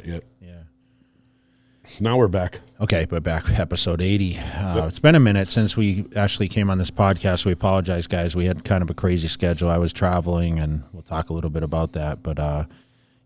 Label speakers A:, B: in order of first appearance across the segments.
A: Yep.
B: Yeah.
A: Now we're back.
B: Okay, but back to episode 80. It's been a minute since we actually came on this podcast. We apologize, guys. We had kind of a crazy schedule. I was traveling, and we'll talk a little bit about that. But,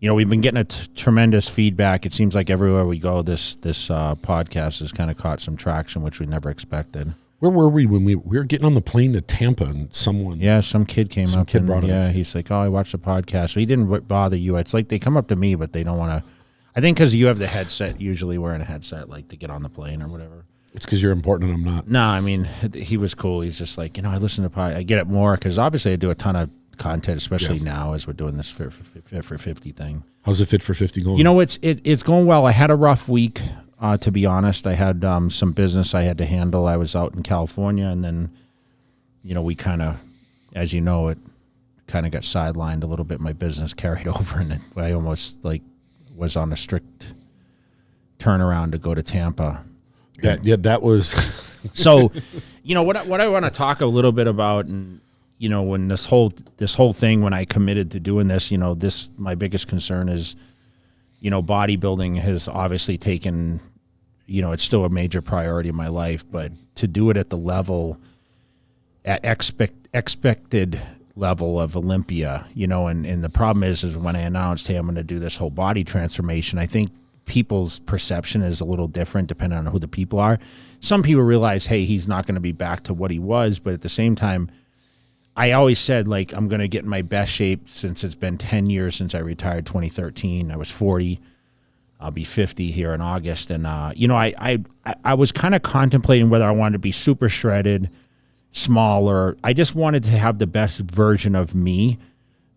B: we've been getting tremendous feedback. It seems like everywhere we go, this podcast has kind of caught some traction, which we never expected.
A: Where were we when we were getting on the plane to Tampa and someone?
B: Yeah, some kid came up.
A: Kid brought it up.
B: He's like, oh, I watched the podcast. So he didn't bother you. It's like they come up to me, but they don't want to. I think because you have the headset, usually wearing a headset, like to get on the plane or whatever.
A: It's because you're important and I'm not.
B: No, I mean, he was cool. He's just like, I listen to podcast. I get it more because obviously I do a ton of content, especially now as we're doing this Fit for 50 thing.
A: How's the Fit for 50 going?
B: It's going well. I had a rough week, to be honest. I had some business I had to handle. I was out in California, and then, we kind of, as you know, it kind of got sidelined a little bit. My business carried over, and I almost was on a strict turnaround to go to Tampa.
A: Yeah, that was.
B: So, what I want to talk a little bit about, and when this whole thing, when I committed to doing this, my biggest concern is, bodybuilding has obviously taken, it's still a major priority in my life, but to do it at the level, at expected level of Olympia, and the problem is when I announced, hey, I'm going to do this whole body transformation, I think people's perception is a little different depending on who the people are. Some people realize, hey, he's not going to be back to what he was, but at the same time, I always said, I'm going to get in my best shape since it's been 10 years since I retired 2013. I was 40. I'll be 50 here in August. And, I was kind of contemplating whether I wanted to be super shredded, smaller. I just wanted to have the best version of me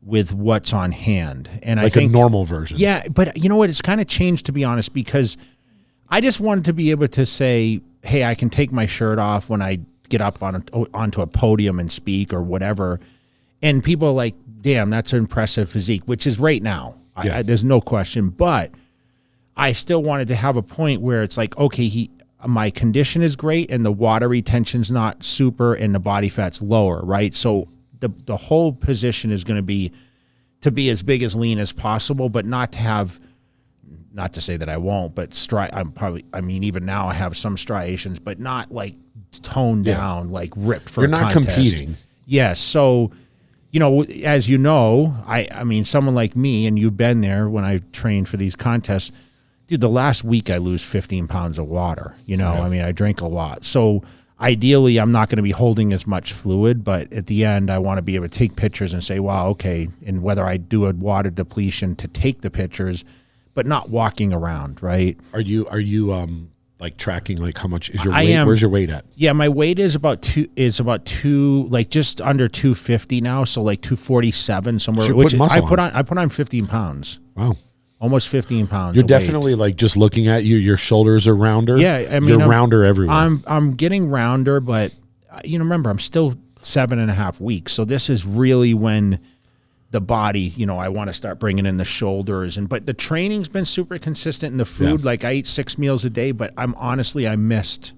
B: with what's on hand. And I think
A: a normal version.
B: Yeah, but you know what? It's kind of changed, to be honest, because I just wanted to be able to say, hey, I can take my shirt off when I get up onto a podium and speak or whatever. And people are like, damn, that's an impressive physique, which is right now.
A: Yeah.
B: There's no question. But I still wanted to have a point where it's like, okay, my condition is great and the water retention's not super and the body fat's lower, right? So the whole position is going to be as big as lean as possible, but not to have, not to say that I won't, but even now I have some striations, but not like toned down, like ripped for
A: You're not
B: contest.
A: competing.
B: Yes. So, as you know, I mean, someone like me, and you've been there when I trained for these contests, dude, the last week I lose 15 pounds of water, I mean, I drink a lot. So ideally I'm not going to be holding as much fluid, but at the end I want to be able to take pictures and say, wow, okay. And whether I do a water depletion to take the pictures, but not walking around, right?
A: Are you tracking how much is your weight? Where's your weight at?
B: Yeah, my weight is about two, just under 250 now, so 247 somewhere.
A: So
B: which I put on 15 pounds.
A: Wow.
B: Almost 15 pounds.
A: You're definitely just looking at you, your shoulders are rounder.
B: Yeah, I mean,
A: you're rounder everywhere.
B: I'm getting rounder, but remember, I'm still 7.5 weeks. So this is really when the body, I want to start bringing in the shoulders, but the training's been super consistent in the food. I eat 6 meals a day, but I missed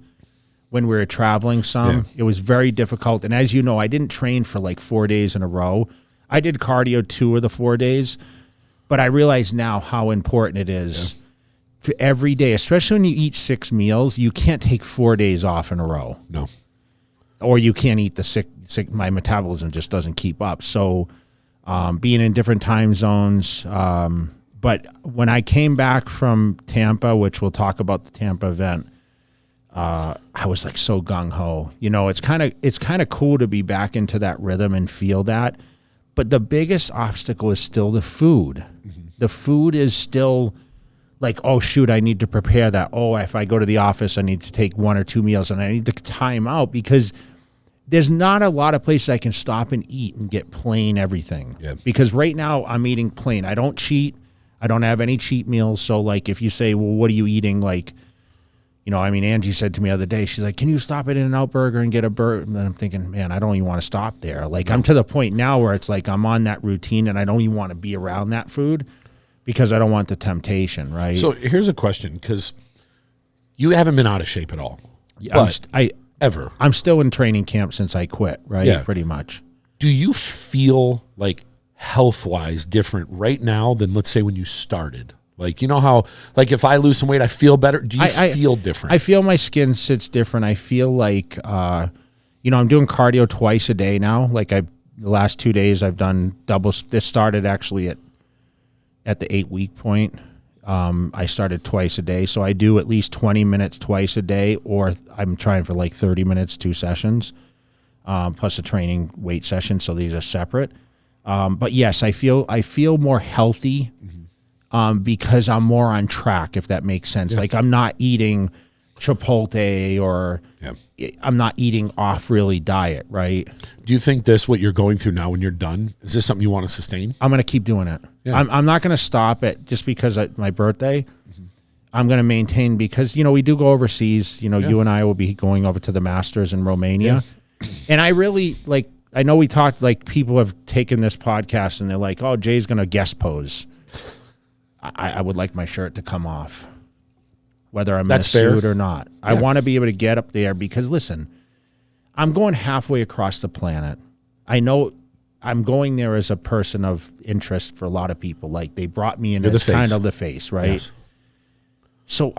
B: when we were traveling some. Yeah. It was very difficult. And as you know, I didn't train for 4 days in a row. I did cardio 2 of the 4 days. But I realize now how important it is for every day, especially when you eat 6 meals, you can't take 4 days off in a row.
A: No.
B: Or you can't eat my metabolism just doesn't keep up. So being in different time zones. But when I came back from Tampa, which we'll talk about the Tampa event, I was so gung-ho. It's kind of cool to be back into that rhythm and feel that. But the biggest obstacle is still the food. Mm-hmm. The food is still oh, shoot, I need to prepare that. Oh, if I go to the office, I need to take 1 or 2 meals, and I need to time out because there's not a lot of places I can stop and eat and get plain everything.
A: Yeah.
B: Because right now I'm eating plain. I don't cheat. I don't have any cheat meals. So, if you say, well, what are you eating? Angie said to me the other day, she's like, can you stop at In-N-Out Burger and get a burger? And I'm thinking, man, I don't even want to stop there. I'm to the point now where it's I'm on that routine and I don't even want to be around that food because I don't want the temptation, right?
A: So here's a question, because you haven't been out of shape at all. Ever.
B: I'm still in training camp since I quit, right?
A: Yeah.
B: Pretty much.
A: Do you feel health-wise different right now than, let's say, when you started? Like, you know how, like, if I lose some weight, I feel better. Do you feel different?
B: I feel my skin sits different. I feel like, you know, I'm doing cardio twice a day now. Like the last 2 days I've done doubles. This started actually at the 8-week point. I started twice a day. So I do at least 20 minutes twice a day, or I'm trying for like 30 minutes, 2 sessions, plus a training weight session. So these are separate. But yes, I feel more healthy. Because I'm more on track, if that makes sense. Like I'm not eating Chipotle or I'm not eating off really diet, right?
A: Do you think what you're going through now when you're done, is this something you want to sustain?
B: I'm going to keep doing it. Yeah. I'm not going to stop it just because my birthday. I'm going to maintain because, you know, we do go overseas. You know, you and I will be going over to the Masters in Romania. And I really, like, I know we talked, like, people have taken this podcast and they're like, oh, Jay's going to guest pose. I would like my shirt to come off, whether I'm in a suit or not. I want to be able to get up there because, listen, I'm going halfway across the planet. I know I'm going there as a person of interest for a lot of people. Like, they brought me in as kind of the face, right? Yes. So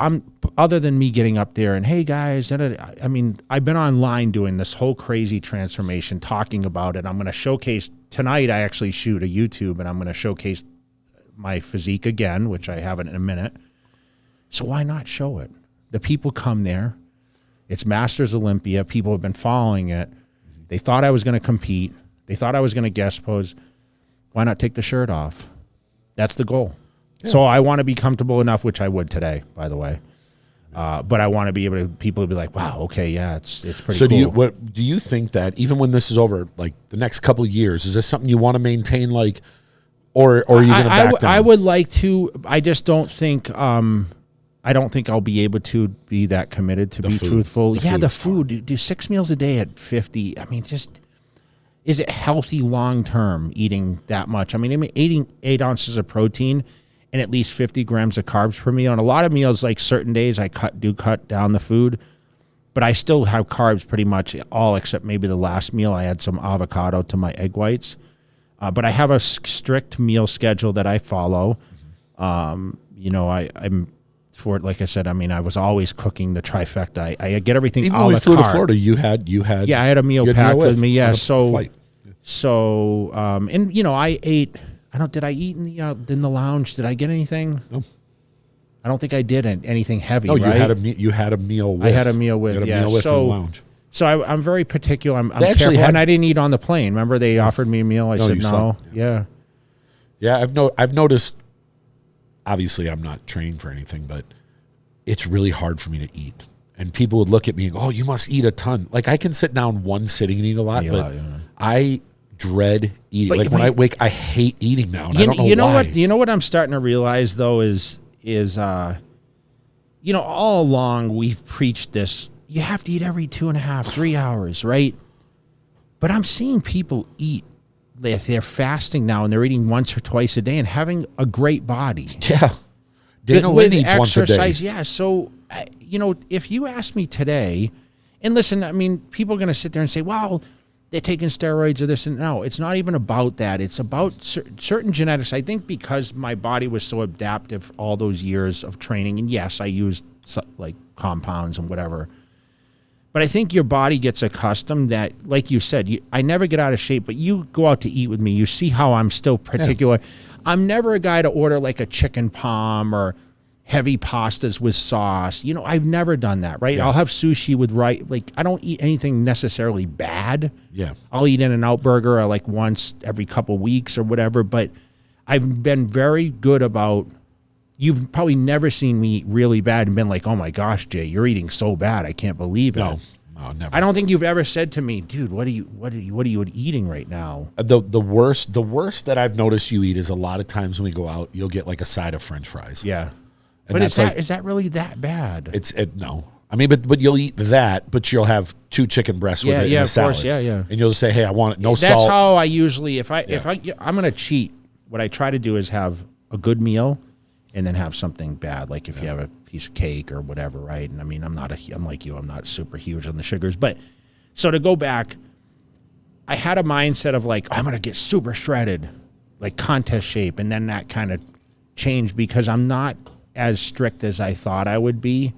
B: other than me getting up there and, hey, guys, I mean, I've been online doing this whole crazy transformation, talking about it. I'm going to showcase tonight. I actually shoot a YouTube, and I'm going to showcase my physique again, which I haven't in a minute. So why not show it? The people come there. It's Masters Olympia. People have been following it. They thought I was going to compete. They thought I was going to guest pose. Why not take the shirt off? That's the goal. Yeah. So I want to be comfortable enough, which I would today, by the way. But I want to be able to, people to be like, wow, okay, yeah, it's pretty cool.
A: So do you think that even when this is over, like the next couple of years, is this something you want to maintain, like, or are you going to back down?
B: I would like to. I just don't think. I don't think I'll be able to be that committed. To be truthful, the food. Do 6 meals a day at 50. I mean, just is it healthy long term eating that much? I mean, eating 8 ounces of protein and at least 50 grams of carbs per meal. On a lot of meals, like certain days, I cut down the food, but I still have carbs pretty much all except maybe the last meal. I add some avocado to my egg whites. But I have a strict meal schedule that I follow. You know, I'm for, like I said, I mean, I was always cooking the trifecta. I get everything
A: even
B: a la
A: when we flew
B: carte.
A: to Florida, you had
B: I had a meal packed with me. Yeah,
A: flight.
B: And you know, I ate. Did I eat in the lounge? Did I get anything?
A: No.
B: I don't think I did anything heavy.
A: No,
B: right?
A: you had a meal with.
B: I had a meal with.
A: In the lounge.
B: So I'm very particular. I'm careful, and I didn't eat on the plane. Remember, they offered me a meal. I said no. Yeah.
A: I've noticed. Obviously, I'm not trained for anything, but it's really hard for me to eat. And people would look at me and go, "Oh, you must eat a ton." Like I can sit down one sitting and eat a lot, I dread eating. Like when I wake, I hate eating now. And I don't know why.
B: You know what I'm starting to realize though is you know, all along we've preached this. You have to eat every 2.5, 3 hours, right? But I'm seeing people eat. They're fasting now, and they're eating once or twice a day and having a great body.
A: Yeah. Dana Lynn eats once a day.
B: Yeah, so, you know, if you ask me today, and listen, I mean, people are going to sit there and say, well, they're taking steroids or this. And no, it's not even about that. It's about certain genetics. I think because my body was so adaptive all those years of training, and yes, I used like compounds and whatever. But I think your body gets accustomed that, like you said, I never get out of shape, but you go out to eat with me. You see how I'm still particular. Yeah. I'm never a guy to order like a chicken palm or heavy pastas with sauce. You know, I've never done that, right? Yeah. I'll have sushi with rice. Like, I don't eat anything necessarily bad.
A: Yeah.
B: I'll eat In-N-Out burger like once every couple weeks or whatever, but I've been very good about. You've probably never seen me eat really bad and been like, oh my gosh, Jay, you're eating so bad. I can't believe it.
A: No, never.
B: I don't think you've ever said to me, dude, what are you eating right now?
A: The worst that I've noticed you eat is a lot of times when we go out, you'll get like a side of French fries.
B: Yeah. And but is that really that bad?
A: No. I mean, but you'll eat that, but you'll have 2 chicken breasts with it in a salad.
B: Course, yeah.
A: And you'll say, hey, I want it, no salt.
B: That's how I usually, if I'm going to cheat, what I try to do is have a good meal and then have something bad, like if you have a piece of cake or whatever, right? And I mean, I'm like you, I'm not super huge on the sugars. But so to go back, I had a mindset of like, I'm going to get super shredded, like contest shape. And then that kind of changed because I'm not as strict as I thought I would be.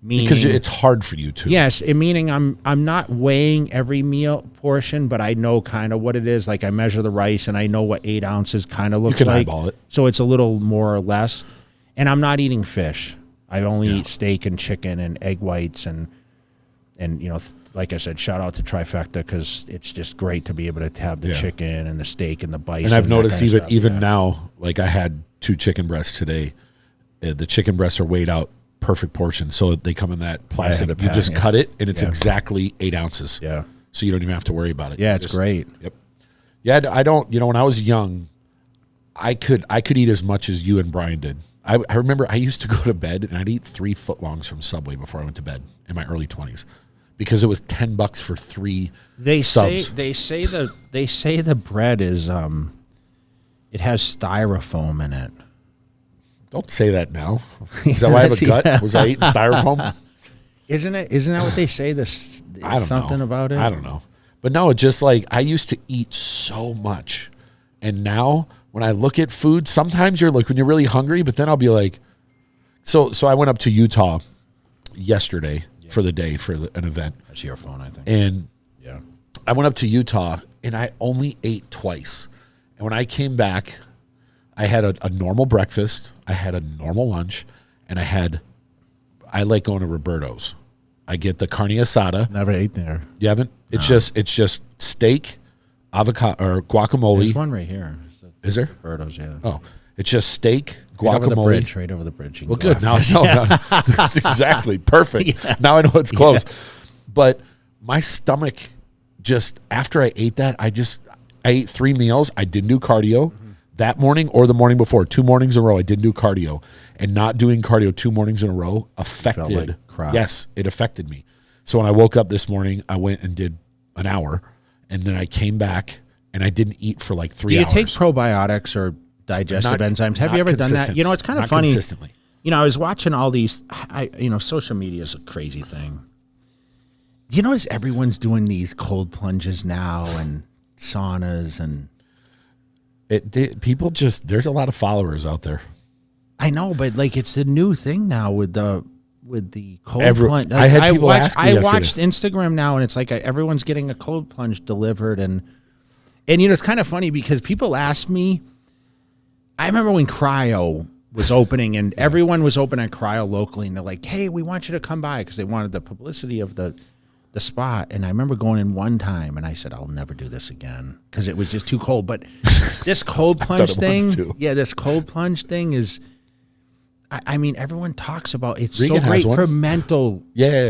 B: Meaning,
A: because it's hard for you to.
B: Yes, meaning I'm not weighing every meal portion, but I know kind of what it is. Like I measure the rice and I know what 8 ounces kind of looks
A: You can
B: like.
A: eyeball it.
B: So it's a little more or less. And I'm not eating fish. I only eat steak and chicken and egg whites and like I said, shout out to Trifecta because it's just great to be able to have the chicken and the steak and the bison.
A: And I've noticed
B: kind of
A: even now, like I had 2 chicken breasts today. The chicken breasts are weighed out perfect portion, so they come in that plastic. You just cut it, and it's exactly 8 ounces.
B: Yeah.
A: So you don't even have to worry about it.
B: Yeah, it's great.
A: Yep. Yeah, I don't. When I was young, I could eat as much as you and Brian did. I remember I used to go to bed and I'd eat 3 footlongs from Subway before I went to bed in my early 20s because it was $10 for 3 subs.
B: They say the bread is it has styrofoam in it.
A: Don't say that now. Is that why I have a gut? Was I eating styrofoam?
B: Isn't that what they say? This
A: I don't
B: something
A: know.
B: about it.
A: I don't know. But no, it's just like I used to eat so much, and now when I look at food, sometimes you're like when you're really hungry, but then I'll be like, so I went up to Utah yesterday for the day for an event.
B: That's your phone, I think.
A: And I went up to Utah and I only ate twice. And when I came back, I had a normal breakfast, I had a normal lunch, and I like going to Roberto's. I get the carne asada.
B: Never ate there.
A: You haven't? It's just steak, avocado or guacamole.
B: There's one right here.
A: Is there?
B: Roberto's, yeah.
A: Oh, it's just steak, guacamole.
B: Right over the bridge.
A: Well, good. Now I know. Exactly. Perfect. Yeah. Now I know it's close. Yeah. But my stomach just, after I ate that, I ate 3 meals. I didn't do cardio that morning or the morning before. 2 mornings in a row, I didn't do cardio. And not doing cardio 2 mornings in a row affected.
B: Felt like crap.
A: Yes, it affected me. So when I woke up this morning, I went and did an hour. And then I came back and I didn't eat for like 3 hours.
B: Do you take probiotics or digestive enzymes? Have you ever done that? It's kind of funny.
A: Consistently.
B: I was watching all these, social media is a crazy thing. You notice everyone's doing these cold plunges now and saunas and
A: people just, there's a lot of followers out there.
B: I know, but like it's the new thing now with the cold plunge. Like,
A: I had people ask me yesterday.
B: I watched Instagram now, and it's like everyone's getting a cold plunge delivered, and it's kind of funny because people ask me. I remember when Cryo was opening, and everyone was opening Cryo locally, and they're like, "Hey, we want you to come by," because they wanted the publicity of the spot. And I remember going in one time, and I said, "I'll never do this again," because it was just too cold. But this cold plunge thing, this cold plunge thing is. I mean, everyone talks about it's Regan so great for mental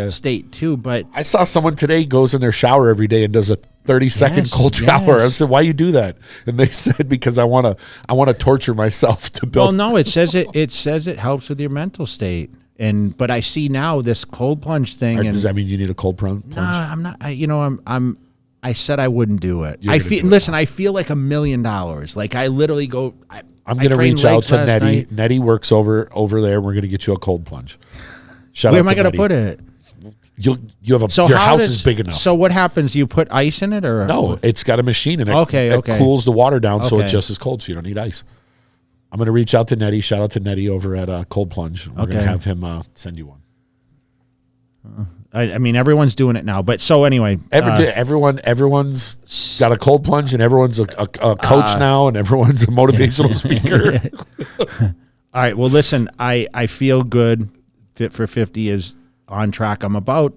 B: state too. But
A: I saw someone today goes in their shower every day and does a 30-second cold shower. I said, "Why you do that?" And they said, "Because I want to torture myself to build."
B: Well, no, it says it helps with your mental state. But I see now this cold plunge thing.
A: Does that mean you need a cold plunge?
B: No, I'm not. I said I wouldn't do it. I feel like $1 million. Like I literally go.
A: I'm going to reach out to Nettie. Nettie works over there. We're going to get you a cold plunge.
B: Where am I going to put it?
A: You have your house is big enough.
B: So what happens? You put ice in it, or
A: no? It's got a machine in it. It cools the water down, so it's just as cold. So you don't need ice. I'm going to reach out to Nettie. Shout out to Nettie over at Cold Plunge. We're going to have him send you one.
B: I mean, everyone's doing it now. But so anyway,
A: everyone's got a cold plunge, and everyone's a coach now, and everyone's a motivational speaker.
B: All right. Well, listen, I feel good. Fit for 50 is on track. I'm about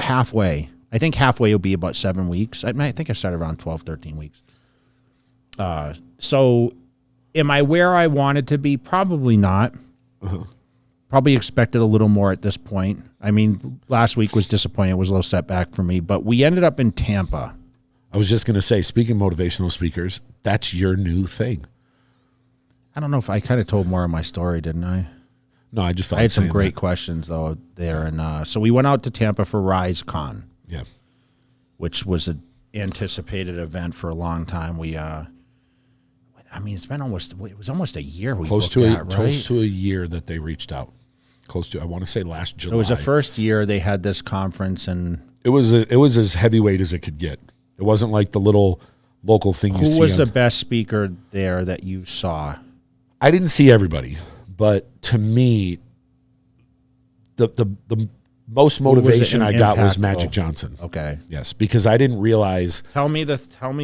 B: halfway. I think halfway will be about 7 weeks. I think I started around 12, 13 weeks. So am I where I wanted to be? Probably not. Probably expected a little more at this point. I mean, last week was disappointing. It was a little setback for me, but we ended up in Tampa.
A: I was just going to say, speaking of motivational speakers, that's your new thing.
B: I don't know if I kind of told more of my story, didn't I?
A: No, I just thought
B: I had some great questions though there, and so we went out to Tampa for Ryzecon, which was an anticipated event for a long time. We, I mean, it was almost a year. Close to
A: a year that they reached out. Close to, I want to say last July.
B: It was the first year they had this conference, and
A: it was as heavyweight as it could get. It wasn't like the little local thing you see.
B: Who was the best speaker there that you saw?
A: I didn't see everybody, but to me, the most motivation I got was Magic Johnson.
B: Okay.
A: Yes, because I didn't realize.
B: Tell me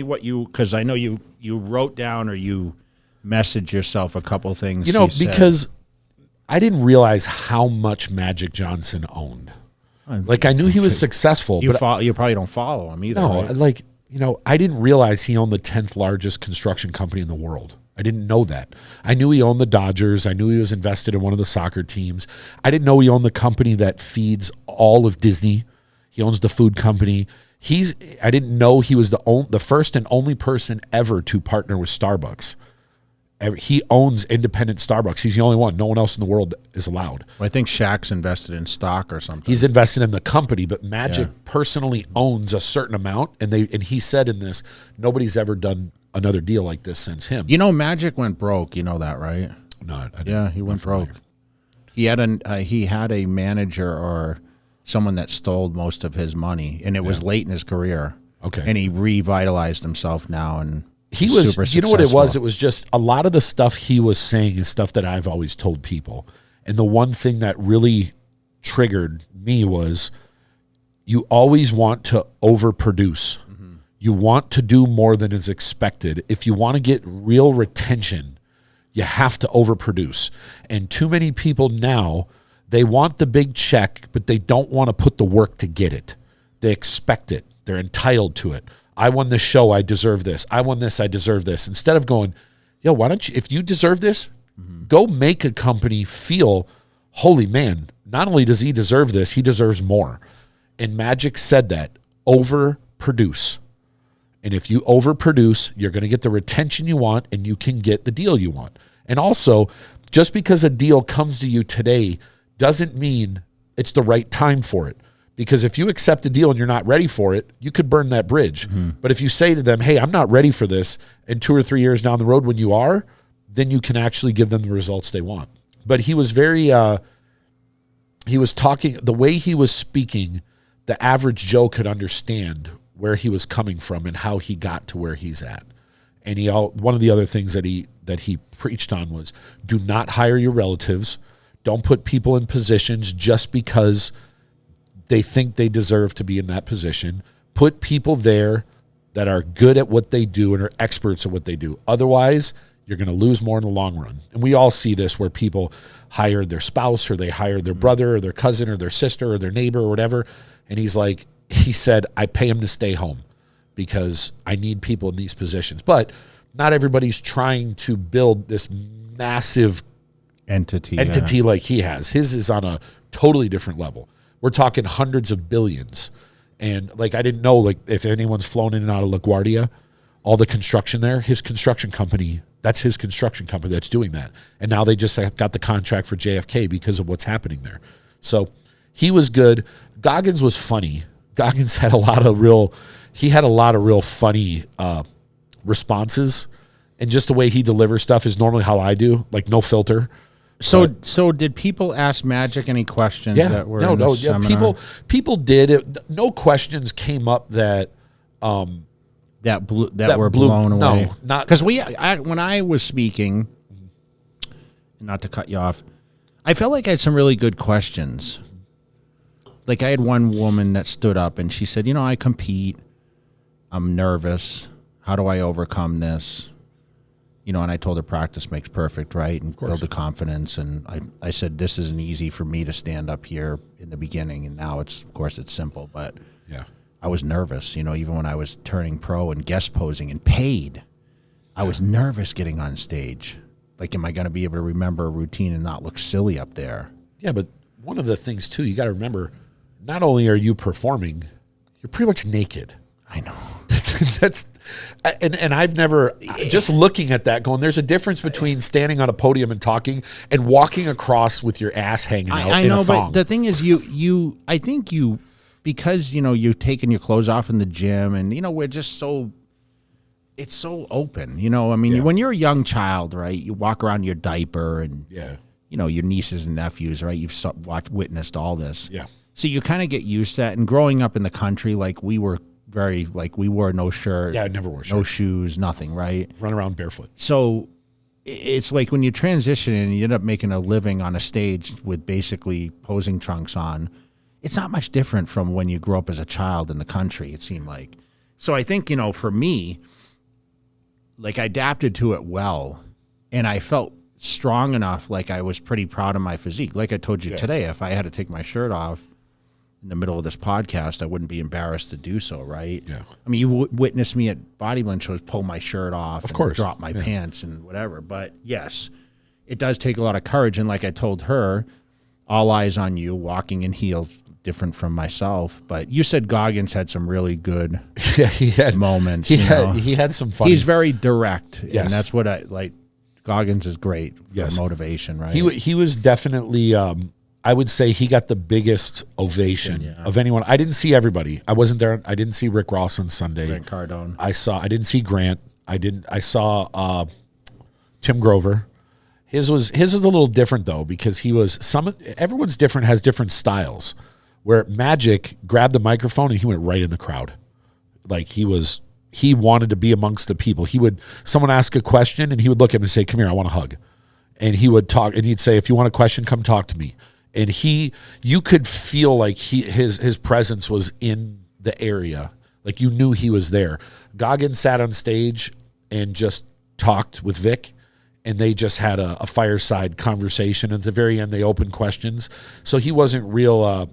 B: what you, because I know you wrote down or you messaged yourself a couple things.
A: You know, because I didn't realize how much Magic Johnson owned. Like, I knew he was successful, but
B: you probably don't follow him either.
A: No,
B: right?
A: like, you know, I didn't realize he owned the 10th largest construction company in the world. I didn't know that. I knew he owned the Dodgers. I knew he was invested in one of the soccer teams. I didn't know he owned the company that feeds all of Disney. He owns the food company. I didn't know he was the first and only person ever to partner with Starbucks. He owns independent Starbucks. He's the only one. No one else in the world is allowed.
B: Well, I think Shaq's invested in stock or something.
A: He's invested in the company, but Magic personally owns a certain amount. And he said in this, nobody's ever done another deal like this since him.
B: You know, Magic went broke. You know that, right?
A: No, I didn't.
B: Yeah, he went broke. He had a manager or someone that stole most of his money, and it was late in his career.
A: Okay,
B: and he revitalized himself now, and
A: he was.
B: Super
A: you know what it was? It was just a lot of the stuff he was saying is stuff that I've always told people, and the one thing that really triggered me was you always want to overproduce. You want to do more than is expected. If you want to get real retention, you have to overproduce. And too many people now, they want the big check, but they don't want to put the work to get it. They expect it. They're entitled to it. I won this show, I deserve this. I won this, I deserve this. Instead of going, yo, why don't you, if you deserve this, go make a company feel, holy man, not only does he deserve this, he deserves more. And Magic said that, overproduce. And if you overproduce, you're going to get the retention you want and you can get the deal you want. And also, just because a deal comes to you today doesn't mean it's the right time for it. Because if you accept a deal and you're not ready for it, you could burn that bridge. But if you say to them, hey, I'm not ready for this, and 2 or 3 years down the road when you are, then you can actually give them the results they want. But he was very, he was talking, the way he was speaking, the average Joe could understand where he was coming from and how he got to where he's at. And one of the other things that he preached on was, do not hire your relatives. Don't put people in positions just because they think they deserve to be in that position. Put people there that are good at what they do and are experts at what they do. Otherwise, you're going to lose more in the long run. And we all see this where people hire their spouse or they hire their brother or their cousin or their sister or their neighbor or whatever. And he said, I pay him to stay home because I need people in these positions. But not everybody's trying to build this massive entity like he has. His is on a totally different level. We're talking hundreds of billions. And like, I didn't know, like, if anyone's flown in and out of LaGuardia, all the construction there, his construction company, that's his construction company that's doing that. And now they just got the contract for JFK because of what's happening there. So he was good. Goggins was funny. Goggins had a lot of real funny responses. And just the way he delivers stuff is normally how I do, like no filter.
B: So did people ask Magic any questions that were in the seminar?
A: People did. No questions came up that
B: were blown away.
A: No, not
B: because when I was speaking, not to cut you off, I felt like I had some really good questions. Like I had one woman that stood up and she said, I compete. I'm nervous. How do I overcome this? And I told her practice makes perfect, right? And build the confidence. And I said, this isn't easy for me to stand up here in the beginning. And now it's simple. But
A: yeah,
B: I was nervous, even when I was turning pro and guest posing and paid, I was nervous getting on stage. Like, am I going to be able to remember a routine and not look silly up there?
A: Yeah, but one of the things, too, you got to remember, not only are you performing, you're pretty much naked.
B: I know.
A: And I've never, just looking at that going, there's a difference between standing on a podium and talking and walking across with your ass hanging out
B: I
A: in
B: know,
A: a thong.
B: but the thing is I think because, you're taking your clothes off in the gym and, we're just it's so open, when you're a young child, right, you walk around in your diaper and, your nieces and nephews, right, you've witnessed all this.
A: Yeah.
B: So you kind of get used to that. And growing up in the country, like we wore no shirt.
A: Yeah, I never wore shirts.
B: No shoes, nothing, right?
A: Run around barefoot.
B: So it's like when you transition and you end up making a living on a stage with basically posing trunks on, it's not much different from when you grew up as a child in the country, it seemed like. So I think, for me, like I adapted to it well, and I felt strong enough, like I was pretty proud of my physique. Like I told you today, if I had to take my shirt off in the middle of this podcast, I wouldn't be embarrassed to do so, right?
A: Yeah.
B: I mean, you witnessed me at bodybuilding shows pull my shirt off,
A: of course,
B: drop my pants and whatever. But yes, it does take a lot of courage. And like I told her, all eyes on you, walking in heels, different from myself. But you said Goggins had some really good
A: he had
B: moments.
A: He had some fun.
B: He's very direct,
A: Yes.
B: and that's what I like. Goggins is great for motivation, right?
A: He was definitely. I would say he got the biggest ovation of anyone. I didn't see everybody. I wasn't there. I didn't see Rick Ross on Sunday.
B: Grant Cardone.
A: I didn't see Grant. I saw Tim Grover. His was a little different though, because everyone's different, has different styles. Where Magic grabbed the microphone and he went right in the crowd. Like he wanted to be amongst the people. Someone ask a question and he would look at him and say, "Come here, I want a hug." And he would talk and he'd say, "If you want a question, come talk to me." And you could feel like his presence was in the area. Like you knew he was there. Goggins sat on stage and just talked with Vic, and they just had a fireside conversation. At the very end, they opened questions. So he wasn't real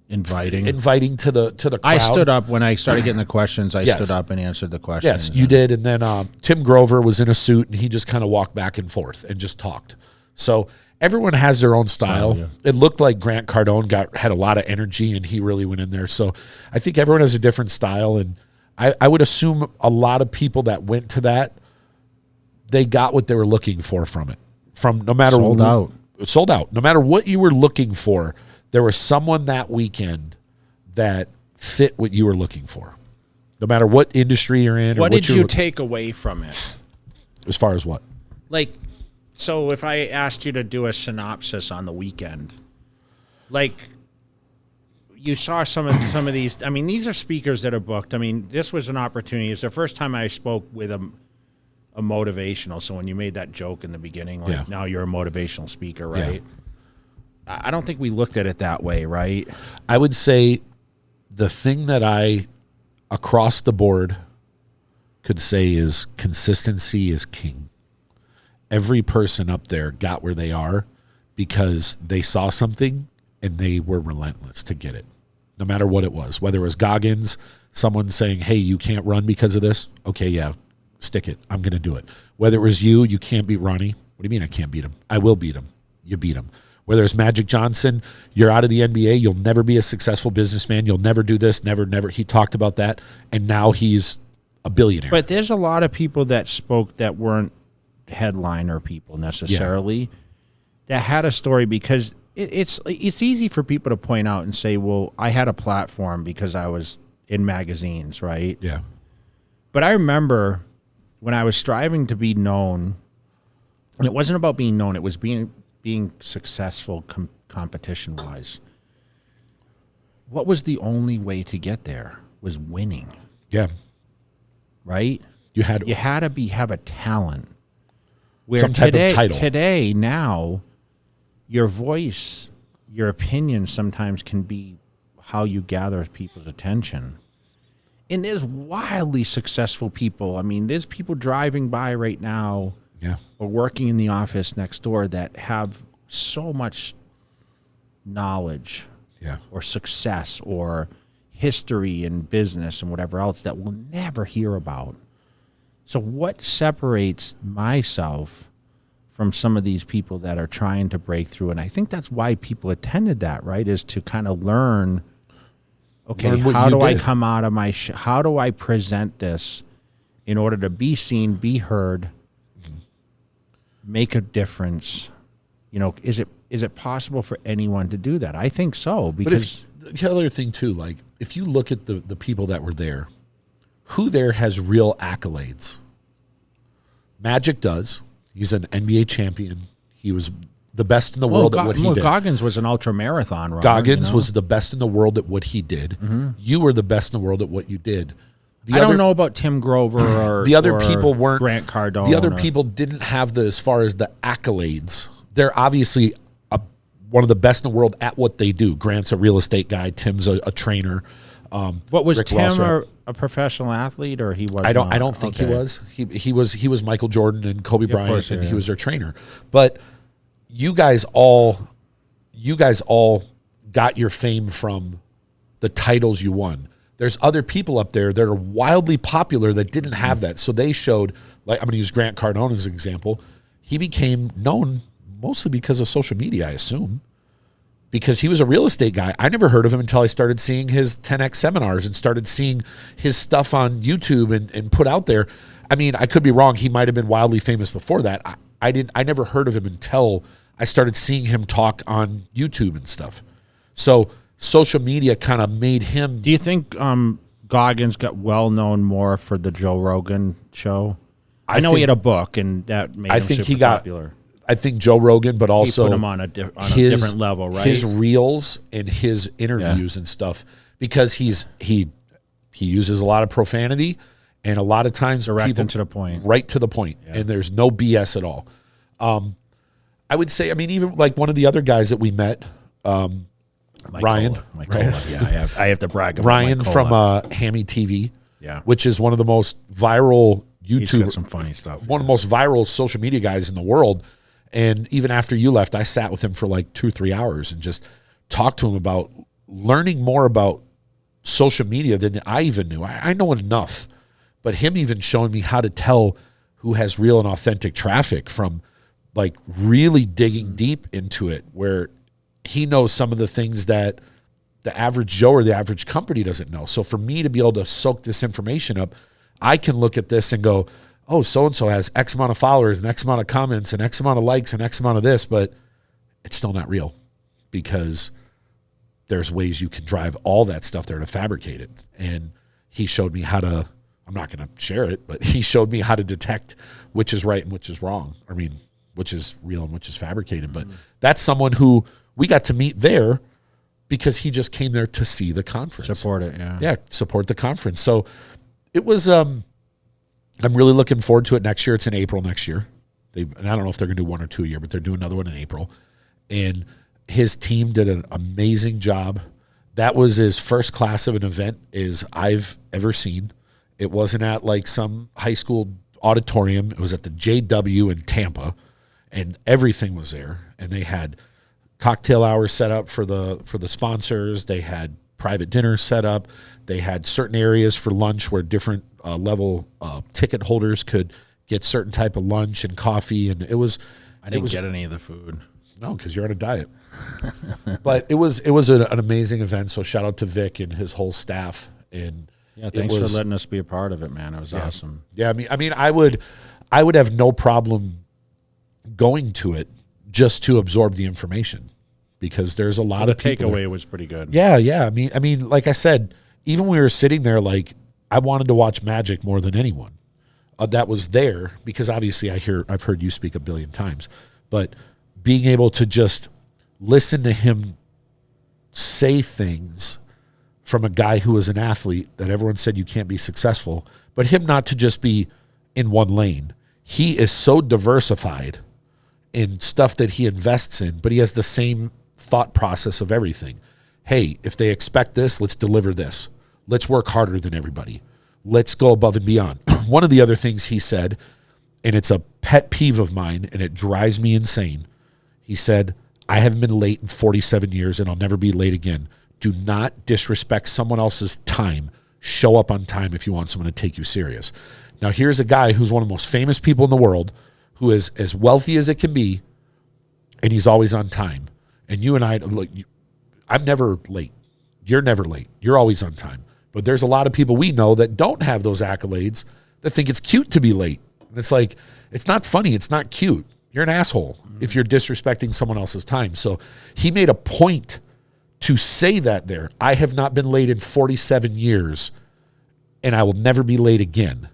A: inviting to the crowd.
B: I stood up when I started getting the questions. I stood up and answered the questions.
A: Yes, you did. And then Tim Grover was in a suit, and he just kind of walked back and forth and just talked. So everyone has their own style. It looked like Grant Cardone had a lot of energy, and he really went in there. So I think everyone has a different style, and I would assume a lot of people that went to that, they got what they were looking for from it. No matter sold out. No matter what you were looking for, there was someone that weekend that fit what you were looking for. No matter what industry you're in.
B: What did you take away from it?
A: As far as what?
B: Like, so if I asked you to do a synopsis on the weekend, like you saw some of these. I mean, these are speakers that are booked. I mean, this was an opportunity. It's the first time I spoke with a motivational. So when you made that joke in the beginning, like now you're a motivational speaker, right? Yeah. I don't think we looked at it that way, right?
A: I would say the thing that I, across the board, could say is consistency is king. Every person up there got where they are because they saw something and they were relentless to get it, no matter what it was. Whether it was Goggins, someone saying, "Hey, you can't run because of this." Okay, yeah, stick it. I'm going to do it. Whether it was you can't beat Ronnie. What do you mean I can't beat him? I will beat him. You beat him. Whether it's Magic Johnson, you're out of the NBA. You'll never be a successful businessman. You'll never do this. Never. He talked about that, and now he's a billionaire.
B: But there's a lot of people that spoke that weren't headliner people necessarily that had a story, because it's easy for people to point out and say, well, I had a platform because I was in magazines, right?
A: Yeah.
B: But I remember when I was striving to be known, and it wasn't about being known, it was being successful competition wise. What was the only way to get there? Was winning.
A: Yeah.
B: Right?
A: You had
B: to have a talent. Where
A: some type of title.
B: Today, now, your voice, your opinion sometimes can be how you gather people's attention. And there's wildly successful people. I mean, there's people driving by right now or working in the office next door that have so much knowledge or success or history and business and whatever else that we'll never hear about. So what separates myself from some of these people that are trying to break through? And I think that's why people attended that, right, is to kind of learn, okay, how do I come out of my how do I present this in order to be seen, be heard, make a difference? You know, is it possible for anyone to do that? I think so, because
A: the other thing too, like if you look at the people that were there, who there has real accolades? Magic does. He's an NBA champion. He was the best in the world at what he did.
B: Goggins was an ultra marathon runner.
A: Goggins was the best in the world at what he did. Mm-hmm. You were the best in the world at what you did.
B: I don't know about Tim Grover or
A: the other
B: or
A: people weren't
B: Grant Cardone.
A: The other people didn't have as far as the accolades. They're obviously one of the best in the world at what they do. Grant's a real estate guy. Tim's a trainer.
B: What was
A: Rick
B: Tim
A: Ross,
B: a professional athlete, or he was?
A: I don't think he was. He was Michael Jordan and Kobe Bryant,
B: course,
A: and
B: yeah.
A: he was their trainer. But you guys all got your fame from the titles you won. There's other people up there that are wildly popular that didn't have that. So they showed, like, I'm going to use Grant Cardone as an example. He became known mostly because of social media, I assume, because he was a real estate guy. I never heard of him until I started seeing his 10X seminars and started seeing his stuff on YouTube and put out there. I mean, I could be wrong. He might have been wildly famous before that. I never heard of him until I started seeing him talk on YouTube and stuff. So social media kind of made him.
B: Do you think Goggins got well known more for the Joe Rogan show? I know he had a book, and that made him super popular.
A: I think Joe Rogan, but also
B: he put him on a different level, right?
A: His reels and his interviews and stuff, because he uses a lot of profanity, and a lot of times
B: direct and to the point,
A: right to the point, and there's no BS at all. I would say, I mean, even like one of the other guys that we met, Ryan.
B: Yeah, I have to brag about
A: Ryan from Hammy TV,
B: yeah,
A: which is one of the most viral YouTube.
B: He's got some funny stuff.
A: One of the most viral social media guys in the world. And even after you left, I sat with him for like 2-3 hours and just talked to him about learning more about social media than I even knew. I know enough, but him even showing me how to tell who has real and authentic traffic from like really digging deep into it, where he knows some of the things that the average Joe or the average company doesn't know. So for me to be able to soak this information up, I can look at this and go, oh, so-and-so has X amount of followers and X amount of comments and X amount of likes and X amount of this, but it's still not real, because there's ways you can drive all that stuff there to fabricate it. And he showed me how to, I'm not going to share it, but he showed me how to detect which is right and which is wrong. I mean, which is real and which is fabricated. But that's someone who we got to meet there because he just came there to see the conference.
B: Support it, yeah.
A: Yeah, support the conference. So it was, I'm really looking forward to it next year. It's in April next year. And I don't know if they're going to do 1 or 2 a year, but they're doing another one in April. And his team did an amazing job. That was as first class of an event as I've ever seen. It wasn't at like some high school auditorium. It was at the JW in Tampa, and everything was there. And they had cocktail hours set up for the sponsors. They had private dinners set up. They had certain areas for lunch where different level ticket holders could get certain type of lunch and coffee. And it was,
B: I didn't get any of the food.
A: No, because you're on a diet. But it was an amazing event. So shout out to Vic and his whole staff. And
B: yeah, thanks for letting us be a part of it, man. It was awesome.
A: Yeah, I mean, I would have no problem going to it just to absorb the information, because there's a lot of people.
B: The takeaway was pretty good.
A: Yeah. I mean, like I said, even when we were sitting there, like I wanted to watch Magic more than anyone. That was there because obviously I've heard you speak a billion times, but being able to just listen to him say things from a guy who was an athlete that everyone said you can't be successful, but him not to just be in one lane. He is so diversified in stuff that he invests in, but he has the same thought process of everything. Hey, if they expect this, let's deliver this. Let's work harder than everybody. Let's go above and beyond. One of the other things he said, and it's a pet peeve of mine, and it drives me insane. He said, I haven't been late in 47 years, and I'll never be late again. Do not disrespect someone else's time. Show up on time if you want someone to take you serious. Now, here's a guy who's one of the most famous people in the world, who is as wealthy as it can be, and he's always on time. And you and I, look, I'm never late. You're never late. You're always on time. But there's a lot of people we know that don't have those accolades that think it's cute to be late. And it's like, it's not funny. It's not cute. You're an asshole if you're disrespecting someone else's time. So he made a point to say that there. I have not been late in 47 years, and I will never be late again.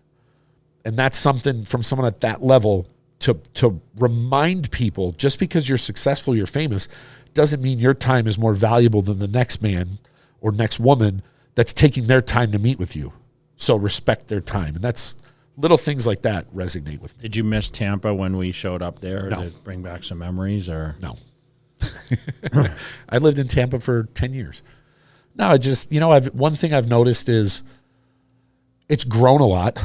A: And that's something from someone at that level to remind people, just because you're successful, you're famous, doesn't mean your time is more valuable than the next man or next woman that's taking their time to meet with you. So So respect their time. And that's little things like that resonate with me.
B: Did you miss Tampa when we showed up there
A: No.
B: to bring back some memories? Or
A: No. I lived in Tampa for 10 years. No, I just, one thing I've noticed is it's grown a lot.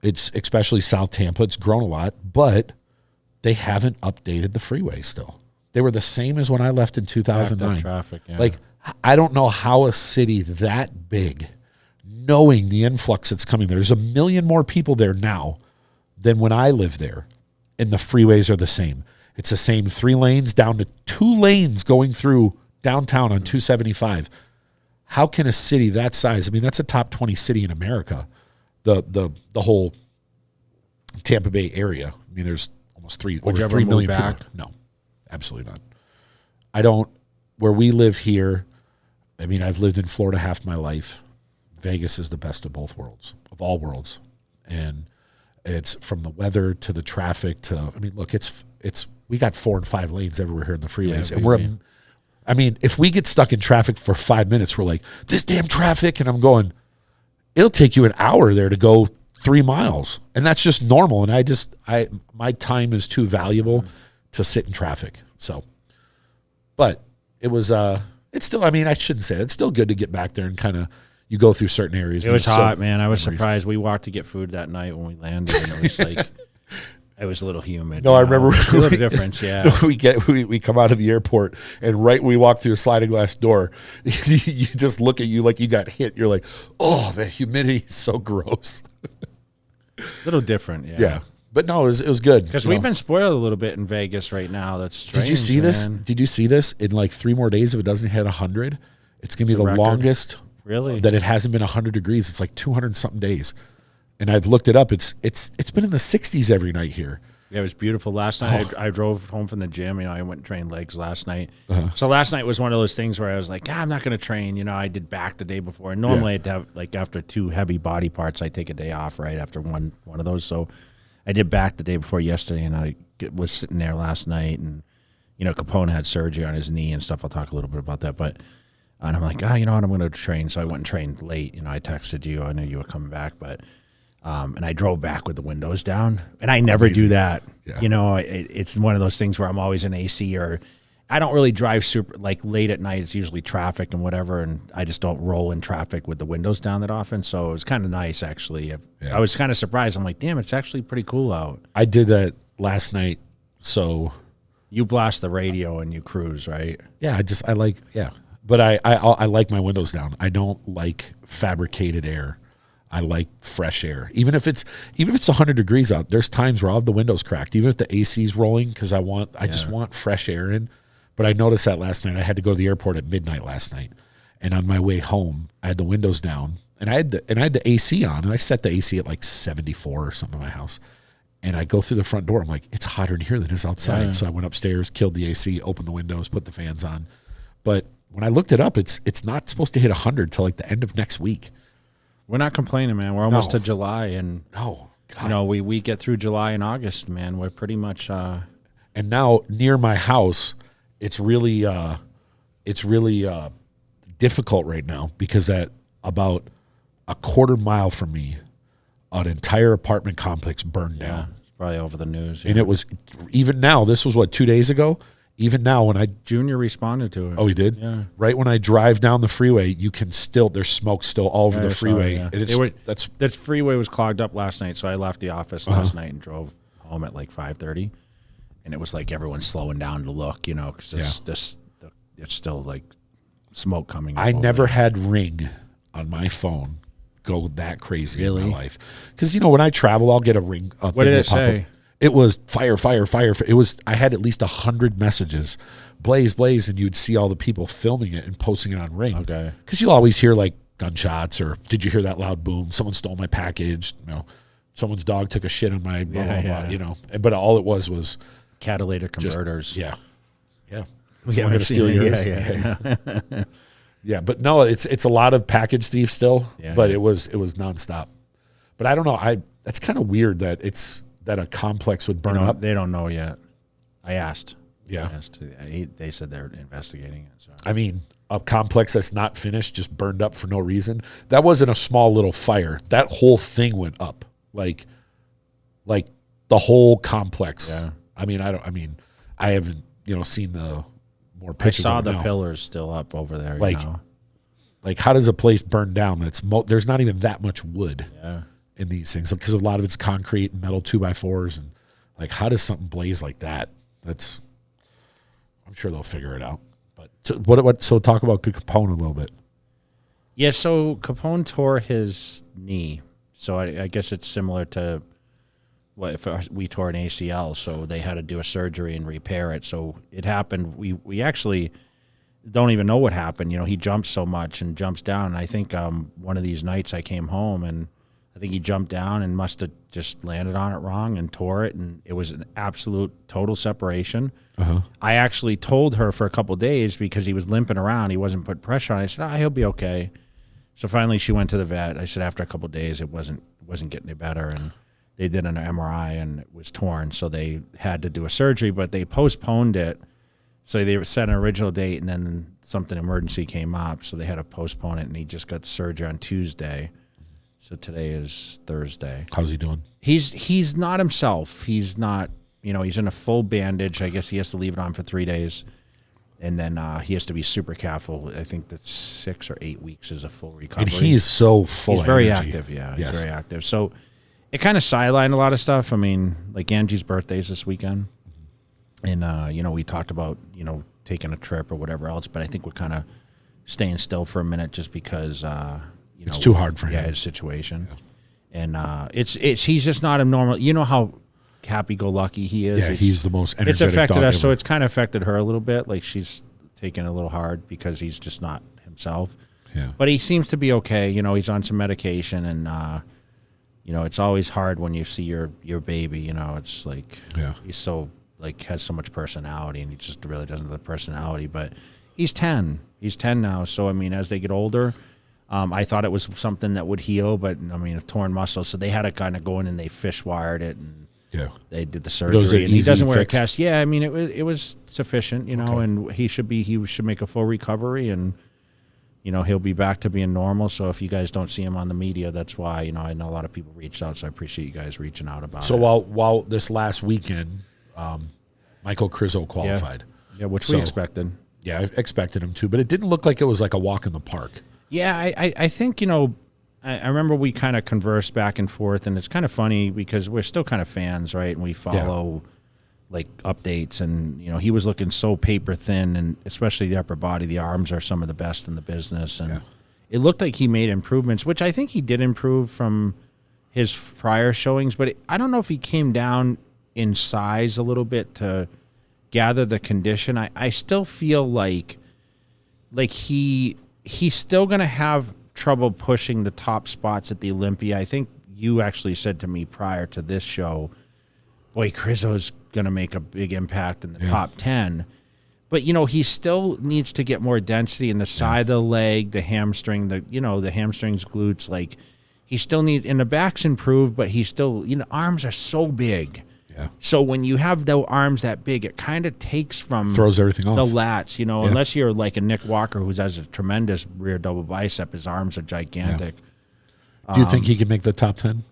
A: It's especially South Tampa. It's grown a lot, but they haven't updated the freeway still. They were the same as when I left in 2009.
B: Traffic, yeah.
A: Like, I don't know how a city that big, knowing the influx that's coming, there's 1 million more people there now than when I lived there, and the freeways are the same. It's the same 3 lanes down to 2 lanes going through downtown on 275. How can a city that size, I mean, that's a top 20 city in America, the whole Tampa Bay area. I mean, there's almost over 3 million
B: back?
A: people. No, absolutely not. I don't, where we live here, I mean, I've lived in Florida half my life. Vegas is the best of both worlds, of all worlds. And it's from the weather to the traffic to, I mean, look, we got 4 and 5 lanes everywhere here in the freeways. And if we get stuck in traffic for 5 minutes, we're like, this damn traffic. And I'm going, it'll take you an hour there to go 3 miles. And that's just normal. And my time is too valuable to sit in traffic. So, but it was, it's still, I mean, I shouldn't say it. It's still good to get back there and kind of, you go through certain areas.
B: It was hot, man. I was surprised. We walked to get food that night when we landed, and it was like, it was a little humid.
A: No, I remember.
B: A little difference, yeah.
A: We come out of the airport, and right when we walk through a sliding glass door, you just look at you like you got hit. You're like, oh, the humidity is so gross.
B: A little different, yeah.
A: Yeah. But no, it was good.
B: Because we've been spoiled a little bit in Vegas right now. That's strange.
A: Did you see this? Did you see this? In like 3 more days, if it doesn't hit 100, it's going to be the longest.
B: Really?
A: That it hasn't been 100 degrees. It's like 200 something days. And I've looked it up. It's been in the 60s every night here.
B: Yeah, it was beautiful. Last night I drove home from the gym. I went and trained legs last night. So last night was one of those things where I was like, I'm not going to train. I did back the day before. And normally I'd have, like, after 2 heavy body parts, I take a day off right after one of those. So I did back the day before yesterday, and I was sitting there last night. And, Capone had surgery on his knee and stuff. I'll talk a little bit about that. And I'm like, you know what, I'm going to train. So I went and trained late. I texted you. I knew you were coming back, but and I drove back with the windows down. And I never do that. Yeah. It's one of those things where I'm always in AC, or I don't really drive super, like, late at night. It's usually traffic and whatever, and I just don't roll in traffic with the windows down that often. So it was kind of nice, actually. I was kind of surprised. I'm like, damn, it's actually pretty cool out.
A: I did that last night. So
B: you blast the radio and you cruise, right?
A: Yeah, But I like my windows down. I don't like fabricated air. I like fresh air. Even if it's 100 degrees out, there's times where I'll have the windows cracked, even if the AC's rolling, because I just want fresh air in. But I noticed that last night. I had to go to the airport at midnight last night, and on my way home, I had the windows down, and I had the AC on, and I set the AC at like 74 or something in my house. And I go through the front door. I'm like, it's hotter in here than it is outside. Yeah. So I went upstairs, killed the AC, opened the windows, put the fans on. But when I looked it up, it's not supposed to hit 100 till like the end of next week.
B: We're not complaining, man. We're almost to July, and
A: God.
B: We get through July and August, man. We're pretty much.
A: And now near my house, it's really difficult right now, because at about a quarter mile from me, an entire apartment complex burned down.
B: It's probably over the news.
A: And it was, even now, this was 2 days ago. Even now, when
B: Junior responded to it.
A: Oh, he did?
B: Yeah.
A: Right when I drive down the freeway, you can still, there's smoke still all over the freeway.
B: Yeah.
A: And
B: that freeway was clogged up last night, so I left the office last night and drove home at like 5:30, and it was like everyone's slowing down to look, because it's still like smoke coming up.
A: I never had Ring on my phone go that crazy in my life. Because, when I travel, I'll get a Ring.
B: What did it say?
A: It was fire, fire, fire. It was. I had at least 100 messages, blaze, blaze, and you'd see all the people filming it and posting it on Ring.
B: Okay.
A: Because you'll always hear like gunshots, or did you hear that loud boom? Someone stole my package. Someone's dog took a shit on my blah, blah, blah. But all it was
B: catalytic converters.
A: Yeah. Someone going to steal yours. Yeah. But no, it's a lot of package thieves still. Yeah. But it was nonstop. But I don't know. That's kind of weird that a complex would burn up.
B: They don't know yet. I asked.
A: Yeah.
B: They said they're investigating it. So.
A: I mean, a complex that's not finished just burned up for no reason. That wasn't a small little fire. That whole thing went up. Like the whole complex.
B: Yeah.
A: I haven't, seen the more pictures.
B: I saw the pillars still up over there.
A: Like how does a place burn down? There's not even that much wood in these things because a lot of it's concrete and metal 2x4s, and like how does something blaze like that? I'm sure they'll figure it out. But so talk about Capone a little bit.
B: Yeah, so Capone tore his knee. So I guess it's similar to if we tore an ACL, so they had to do a surgery and repair it. So it happened. We actually don't even know what happened. He jumped so much and jumps down. And I think one of these nights I came home and I think he jumped down and must have just landed on it wrong and tore it. And it was an absolute total separation. Uh-huh. I actually told her for a couple of days because he was limping around. He wasn't putting pressure on. I said, he'll be okay. So finally she went to the vet. I said after a couple of days it wasn't getting any better. And they did an MRI and it was torn. So they had to do a surgery, but they postponed it. So they set an original date and then something emergency came up. So they had to postpone it and he just got the surgery on Tuesday. So today is Thursday.
A: How's he doing?
B: He's not himself. He's not, he's in a full bandage. I guess he has to leave it on for 3 days. And then he has to be super careful. I think that 6 or 8 weeks is a full recovery.
A: And he's so full
B: He's very active, yeah. He's very active. So it kind of sidelined a lot of stuff. I mean, like Angie's birthday is this weekend. And, we talked about, taking a trip or whatever else. But I think we're kind of staying still for a minute just because
A: it's too hard for him.
B: Yeah, his situation. Yeah. And he's just not a normal. You know how happy-go-lucky he is.
A: Yeah, he's the most energetic.
B: It's affected us,
A: ever.
B: so it's kind of affected her a little bit. Like she's taking it a little hard because he's just not himself.
A: Yeah.
B: But he seems to be okay. He's on some medication, and it's always hard when you see your baby. It's like he's so has so much personality, and he just really doesn't have the personality. But he's 10. He's 10 now. So I mean, as they get older. I thought it was something that would heal, but I mean, it's torn muscle. So they had to kind of go in and they fish wired it, and they did the surgery. And he doesn't wear a cast. Yeah, I mean, it was sufficient, and he should make a full recovery, and he'll be back to being normal. So if you guys don't see him on the media, that's why. I know a lot of people reached out, so I appreciate you guys reaching out about it.
A: So while this last weekend, Michael Krizzo qualified.
B: Yeah, which we expected.
A: Yeah, I expected him to, but it didn't look like it was like a walk in the park.
B: Yeah, I think, I remember we kind of conversed back and forth, and it's kind of funny because we're still kind of fans, right? And we follow, like, updates, and, he was looking so paper thin, and especially the upper body, the arms are some of the best in the business, and it looked like he made improvements, which I think he did improve from his prior showings, but I don't know if he came down in size a little bit to gather the condition. I still feel like he's still going to have trouble pushing the top spots at the Olympia. I think you actually said to me prior to this show, boy, Krizzo's going to make a big impact in the top 10. But, he still needs to get more density in the side of the leg, the hamstring, the hamstrings, glutes. Like, he still needs, and the back's improved, but he's still, arms are so big. Yeah. So when you have the arms that big, it kind of takes from
A: throws everything off.
B: The lats, unless you're like a Nick Walker who has a tremendous rear double bicep, his arms are gigantic.
A: Yeah. Do you think he can make the top 10?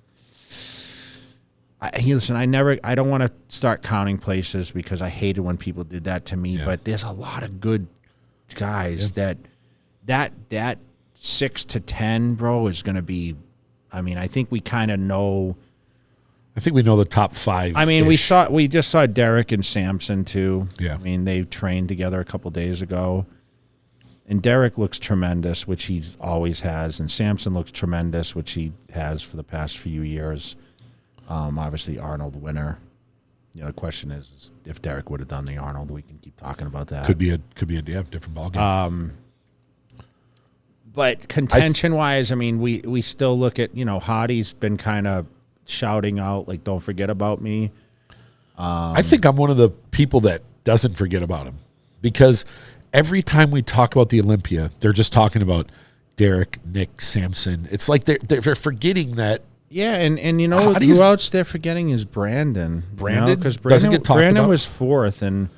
B: I don't want to start counting places because I hated when people did that to me. But there's a lot of good guys that 6 to 10, bro, is going to be. I mean, I think we kind of know.
A: I think we know the top 5.
B: I mean, we just saw Derek and Samson too.
A: Yeah.
B: I mean, they trained together a couple days ago. And Derek looks tremendous, which he always has, and Samson looks tremendous, which he has for the past few years. Obviously Arnold winner. The question is if Derek would have done the Arnold, we can keep talking about that.
A: Could be a different ballgame.
B: But contention wise, I mean, we still look at, Hottie's been kind of shouting out, like, don't forget about me.
A: I think I'm one of the people that doesn't forget about him because every time we talk about the Olympia, they're just talking about Derek, Nick, Samson. It's like they're forgetting that.
B: Yeah, and who else they're forgetting is Brandon.
A: Brandon?
B: Because
A: Doesn't get talked
B: Brandon
A: about?
B: was 4th, and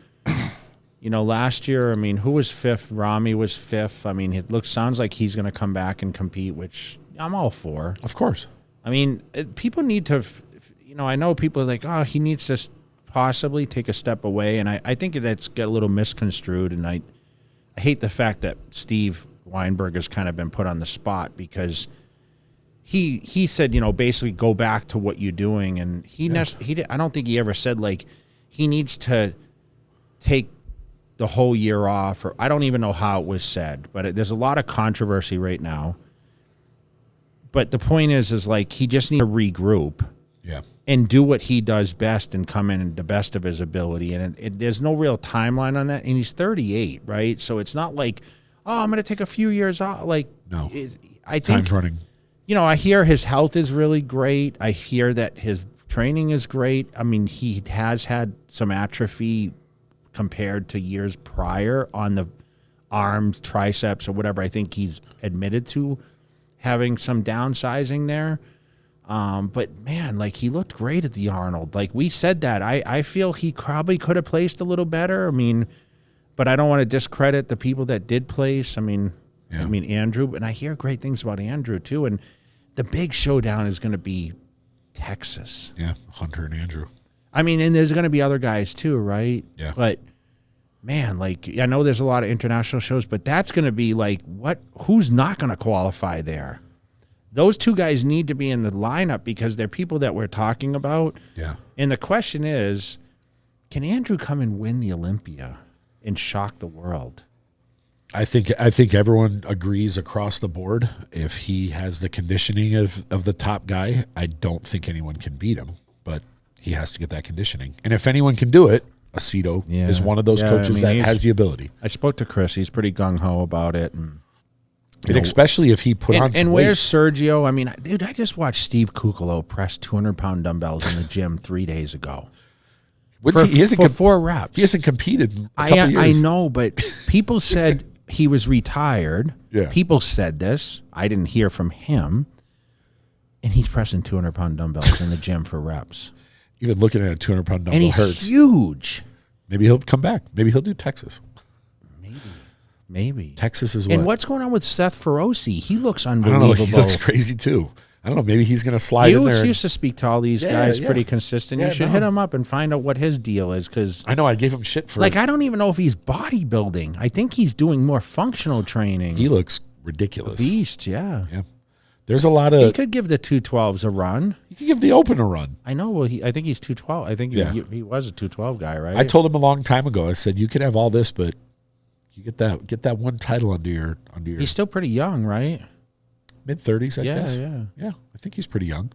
B: last year, I mean, who was fifth? Rami was fifth. I mean, sounds like he's going to come back and compete, which I'm all for.
A: Of course.
B: I mean, people need to, I know people are like, oh, he needs to possibly take a step away. And I think that's get a little misconstrued. And I hate the fact that Steve Weinberg has kind of been put on the spot because he said, basically go back to what you're doing. And I don't think he ever said like he needs to take the whole year off, or I don't even know how it was said, but there's a lot of controversy right now. But the point is like he just needs to regroup, and do what he does best and come in the best of his ability. And there's no real timeline on that. And he's 38, right? So it's not like, oh, I'm going to take a few years off. Like,
A: no,
B: I think
A: time's running.
B: I hear his health is really great. I hear that his training is great. I mean, he has had some atrophy compared to years prior on the arms, triceps, or whatever. I think he's admitted to having some downsizing there. But man, like he looked great at the Arnold. Like we said that. I feel he probably could have placed a little better. I mean, but I don't want to discredit the people that did place. I mean, Andrew, and I hear great things about Andrew too. And the big showdown is going to be Texas.
A: Yeah, Hunter and Andrew.
B: I mean, and there's going to be other guys too, right?
A: Yeah.
B: But man, like I know there's a lot of international shows, but that's going to be like who's not going to qualify there? Those two guys need to be in the lineup because they're people that we're talking about.
A: Yeah.
B: And the question is, can Andrew come and win the Olympia and shock the world?
A: I think everyone agrees across the board. If he has the conditioning of the top guy, I don't think anyone can beat him. But he has to get that conditioning. And if anyone can do it, Aceto is one of those coaches that has the ability.
B: I spoke to Chris. He's pretty gung-ho about it. And
A: especially if he put on some
B: and
A: weight.
B: Where's Sergio? I mean, dude, I just watched Steve Kucalo press 200-pound dumbbells in the gym 3 days ago. For 4 reps.
A: He hasn't competed in a couple years.
B: I know, but people said he was retired.
A: Yeah.
B: People said this. I didn't hear from him. And he's pressing 200-pound dumbbells in the gym for reps.
A: Even looking at a 200-pound dumbbell
B: and he's
A: hurts.
B: Huge.
A: Maybe he'll come back. Maybe he'll do Texas.
B: Maybe.
A: Texas is what?
B: And what's going on with Seth Feroce? He looks unbelievable.
A: I don't know. He looks crazy, too. I don't know. Maybe he's going to slide in there.
B: He used to speak to all these guys pretty consistent. You should hit him up and find out what his deal is. Cause
A: I know. I gave him shit for
B: I don't even know if he's bodybuilding. I think he's doing more functional training.
A: He looks ridiculous.
B: A beast, yeah.
A: There's a lot of...
B: He could give the 212s a run.
A: He could give the Open a run.
B: I know. Well, I think he's 212. I think he was a 212 guy, right?
A: I told him a long time ago. I said, you could have all this, but you get that one title under your...
B: He's still pretty young, right?
A: Mid-30s, I guess. Yeah. I think he's pretty young.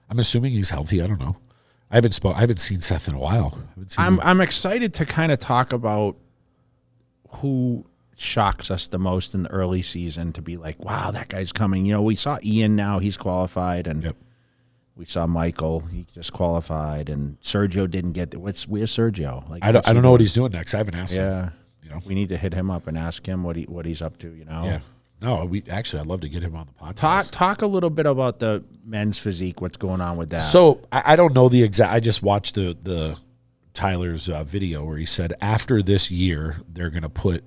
A: I'm assuming he's healthy. I don't know. I haven't seen Seth in a while.
B: I'm excited to kind of talk about who shocks us the most in the early season, to be like, wow, that guy's coming. We saw Ian now, he's qualified, and we saw Michael, he just qualified, and Sergio didn't get where's Sergio? Like,
A: I don't know what he's doing next. I haven't asked him.
B: We need to hit him up and ask him what he's up to,
A: Yeah. No, I'd love to get him on the podcast.
B: Talk a little bit about the men's physique, what's going on with that.
A: So I don't know the exact, I just watched the Tyler's video where he said after this year, they're going to put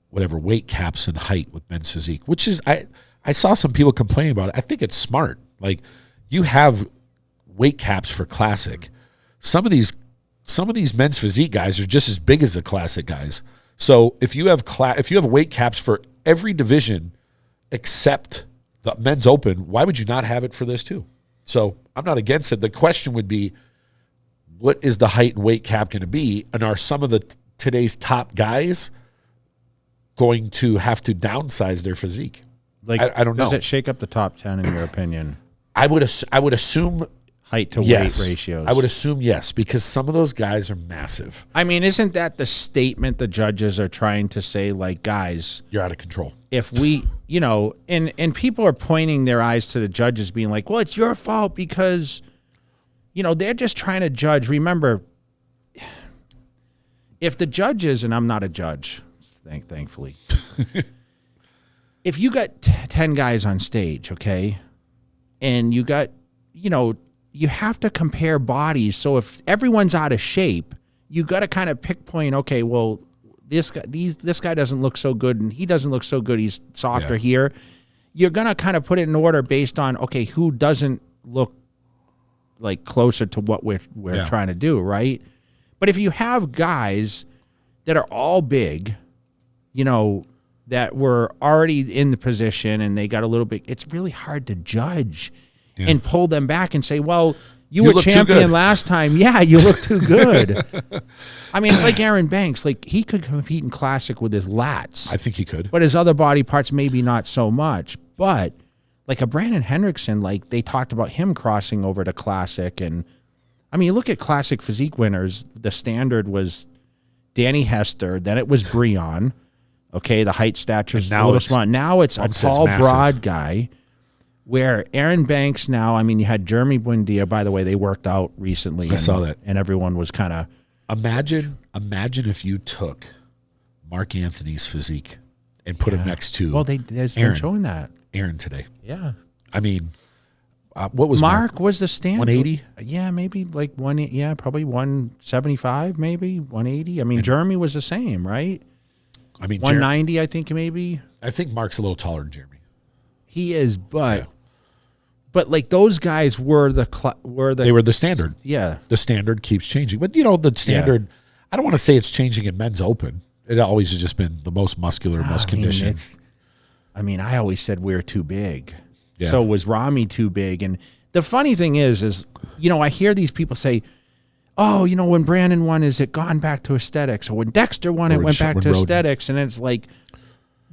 A: whatever weight caps and height with men's physique, which is, I saw some people complaining about it. I think it's smart. Like, you have weight caps for classic. Some of these men's physique guys are just as big as the classic guys. So if you have weight caps for every division except the men's open, why would you not have it for this too? So I'm not against it. The question would be, what is the height and weight cap going to be? And are some of today's top guys going to have to downsize their physique?
B: Like, I don't know. Does it shake up the top 10 in your opinion?
A: I would assume
B: height to weight ratios.
A: I would assume yes, because some of those guys are massive.
B: I mean, isn't that the statement the judges are trying to say? Like, guys,
A: you're out of control.
B: If we, and people are pointing their eyes to the judges, being like, well, it's your fault because, they're just trying to judge. Remember, if the judges, and I'm not a judge, thankfully, if you got 10 guys on stage, okay, and you got, you have to compare bodies. So if everyone's out of shape, you got to kind of pick point, okay, well, this guy doesn't look so good, and he doesn't look so good. He's softer here. You're gonna kind of put it in order based on, okay, who doesn't look like closer to what we're trying to do, right? But if you have guys that are all big, you know, that were already in the position and they got a little bit, it's really hard to judge and pull them back and say, well, you were champion last time. Yeah, you look too good. I mean, it's like Aaron Banks. Like, he could compete in Classic with his lats.
A: I think he could.
B: But his other body parts, maybe not so much. But like a Brandon Hendrickson, like they talked about him crossing over to Classic. And I mean, you look at Classic physique winners, the standard was Danny Hester, then it was Breon. Okay, the height stature is a little small. Now it's a tall, broad guy. Where Aaron Banks now, I mean, you had Jeremy Buendia. By the way, they worked out recently.
A: I saw that.
B: And everyone was kind of...
A: Imagine if you took Mark Anthony's physique and put him next to
B: they're showing that.
A: Aaron today.
B: Yeah.
A: I mean, what was
B: Mark was the standard.
A: 180?
B: Yeah, maybe like probably 175, maybe 180. I mean, Jeremy was the same, right?
A: I mean,
B: 190, I think maybe.
A: I think Mark's a little taller than Jeremy.
B: He is, but like those guys were they were
A: the standard.
B: Yeah,
A: the standard keeps changing, but you know the standard. Yeah. I don't want to say it's changing in men's open. It always has just been the most muscular, most conditioned.
B: I mean, I always said we're too big. Yeah. So was Rami too big? And the funny thing is you know, I hear these people say, "Oh, you know, when Brandon won, is it gone back to aesthetics?" Or when Dexter won, it went back to aesthetics, and it's like.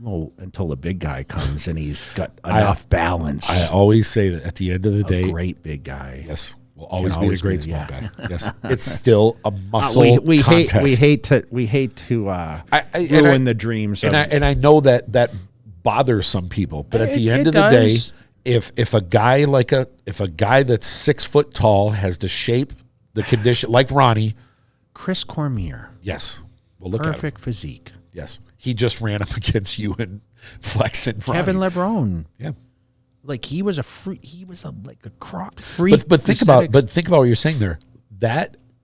B: Well, until the big guy comes and he's got enough balance.
A: I always say that at the end of the day,
B: great big guy.
A: Yes, will always be a great small guy. Yes, it's still a muscle
B: we
A: contest.
B: We hate to ruin the dreams.
A: And I know that bothers some people, but at the end of the day, if a guy that's 6 foot tall has the shape, the condition, like Ronnie,
B: Chris Cormier.
A: Yes, well, look at him.
B: Perfect physique.
A: Yes. He just ran up against you and Flex and
B: Kevin Levrone.
A: Yeah.
B: Like he was a freak.
A: But think about what you're saying there.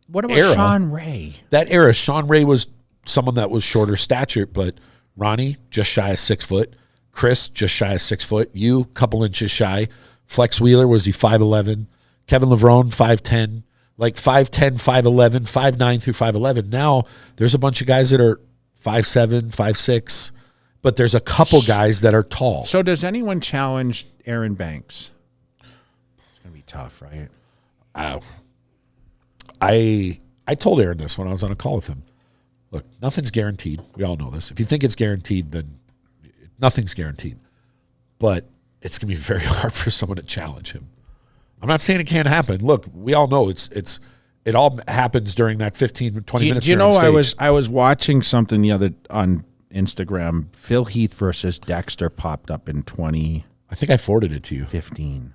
B: What about Sean Ray?
A: That era, Sean Ray was someone that was shorter stature, but Ronnie just shy of 6 foot. Chris just shy of 6 foot. You couple inches shy. Flex Wheeler, was he 5'11"? Kevin Levrone 5'10", like 5'10", 5'11", 5'9" through 5'11". Now there's a bunch of guys that are 5'7", 5'6", but there's a couple guys that are tall.
B: So does anyone challenge Aaron Banks? It's going to be tough, right?
A: I told Aaron this when I was on a call with him. Look, nothing's guaranteed. We all know this. If you think it's guaranteed, then nothing's guaranteed. But it's going to be very hard for someone to challenge him. I'm not saying it can't happen. Look, we all know it all happens during that 15, 20 minutes.
B: Do you know, I was watching something the other on Instagram. Phil Heath versus Dexter popped up in 20.
A: I think I forwarded it to you.
B: 15.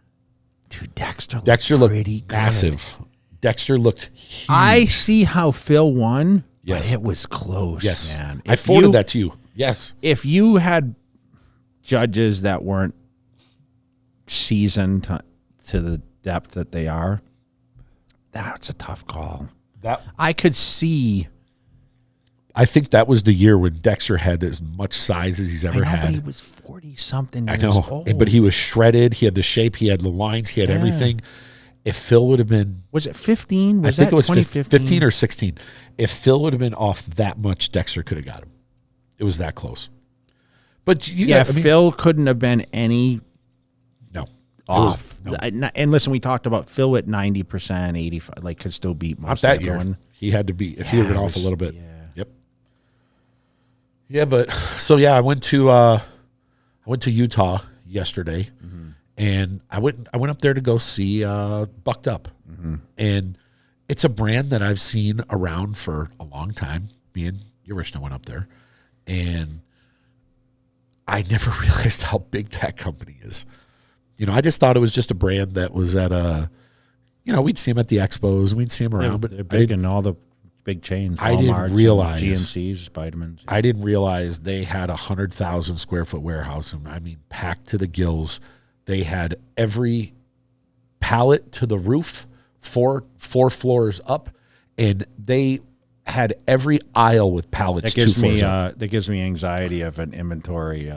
B: Dude, Dexter looked pretty
A: massive. Good. Dexter looked huge.
B: I see how Phil won. Yes, but it was close.
A: Yes,
B: man.
A: I forwarded that to you. Yes,
B: if you had judges that weren't seasoned to the depth that they are. That's a tough call. I could see.
A: I think that was the year when Dexter had as much size as he's ever had.
B: But he was 40-something years old.
A: But he was shredded. He had the shape. He had the lines. He had everything. If Phil would have been...
B: Was it 15?
A: I think it was 15 or 16. If Phil would have been off that much, Dexter could have got him. It was that close. But
B: Phil couldn't have been any... off. And listen, we talked about Phil at 90%, 85, like could still beat most.
A: Not that year. He had to be, if he had been off a little bit.
B: Yeah.
A: Yep. Yeah, but so I went to Utah yesterday, and I went up there to go see Bucked Up, and it's a brand that I've seen around for a long time. Me and Urishna went up there, and I never realized how big that company is. You know, I just thought it was just a brand that was at we'd see them at the expos and we'd see them around.
B: They're big in all the big chains.
A: I didn't realize
B: GNC's, vitamins.
A: I didn't realize they had 100,000 square foot warehouse. And I mean, packed to the gills. They had every pallet to the roof, four floors up, and they had every aisle with pallets.
B: That gives me anxiety of an inventory.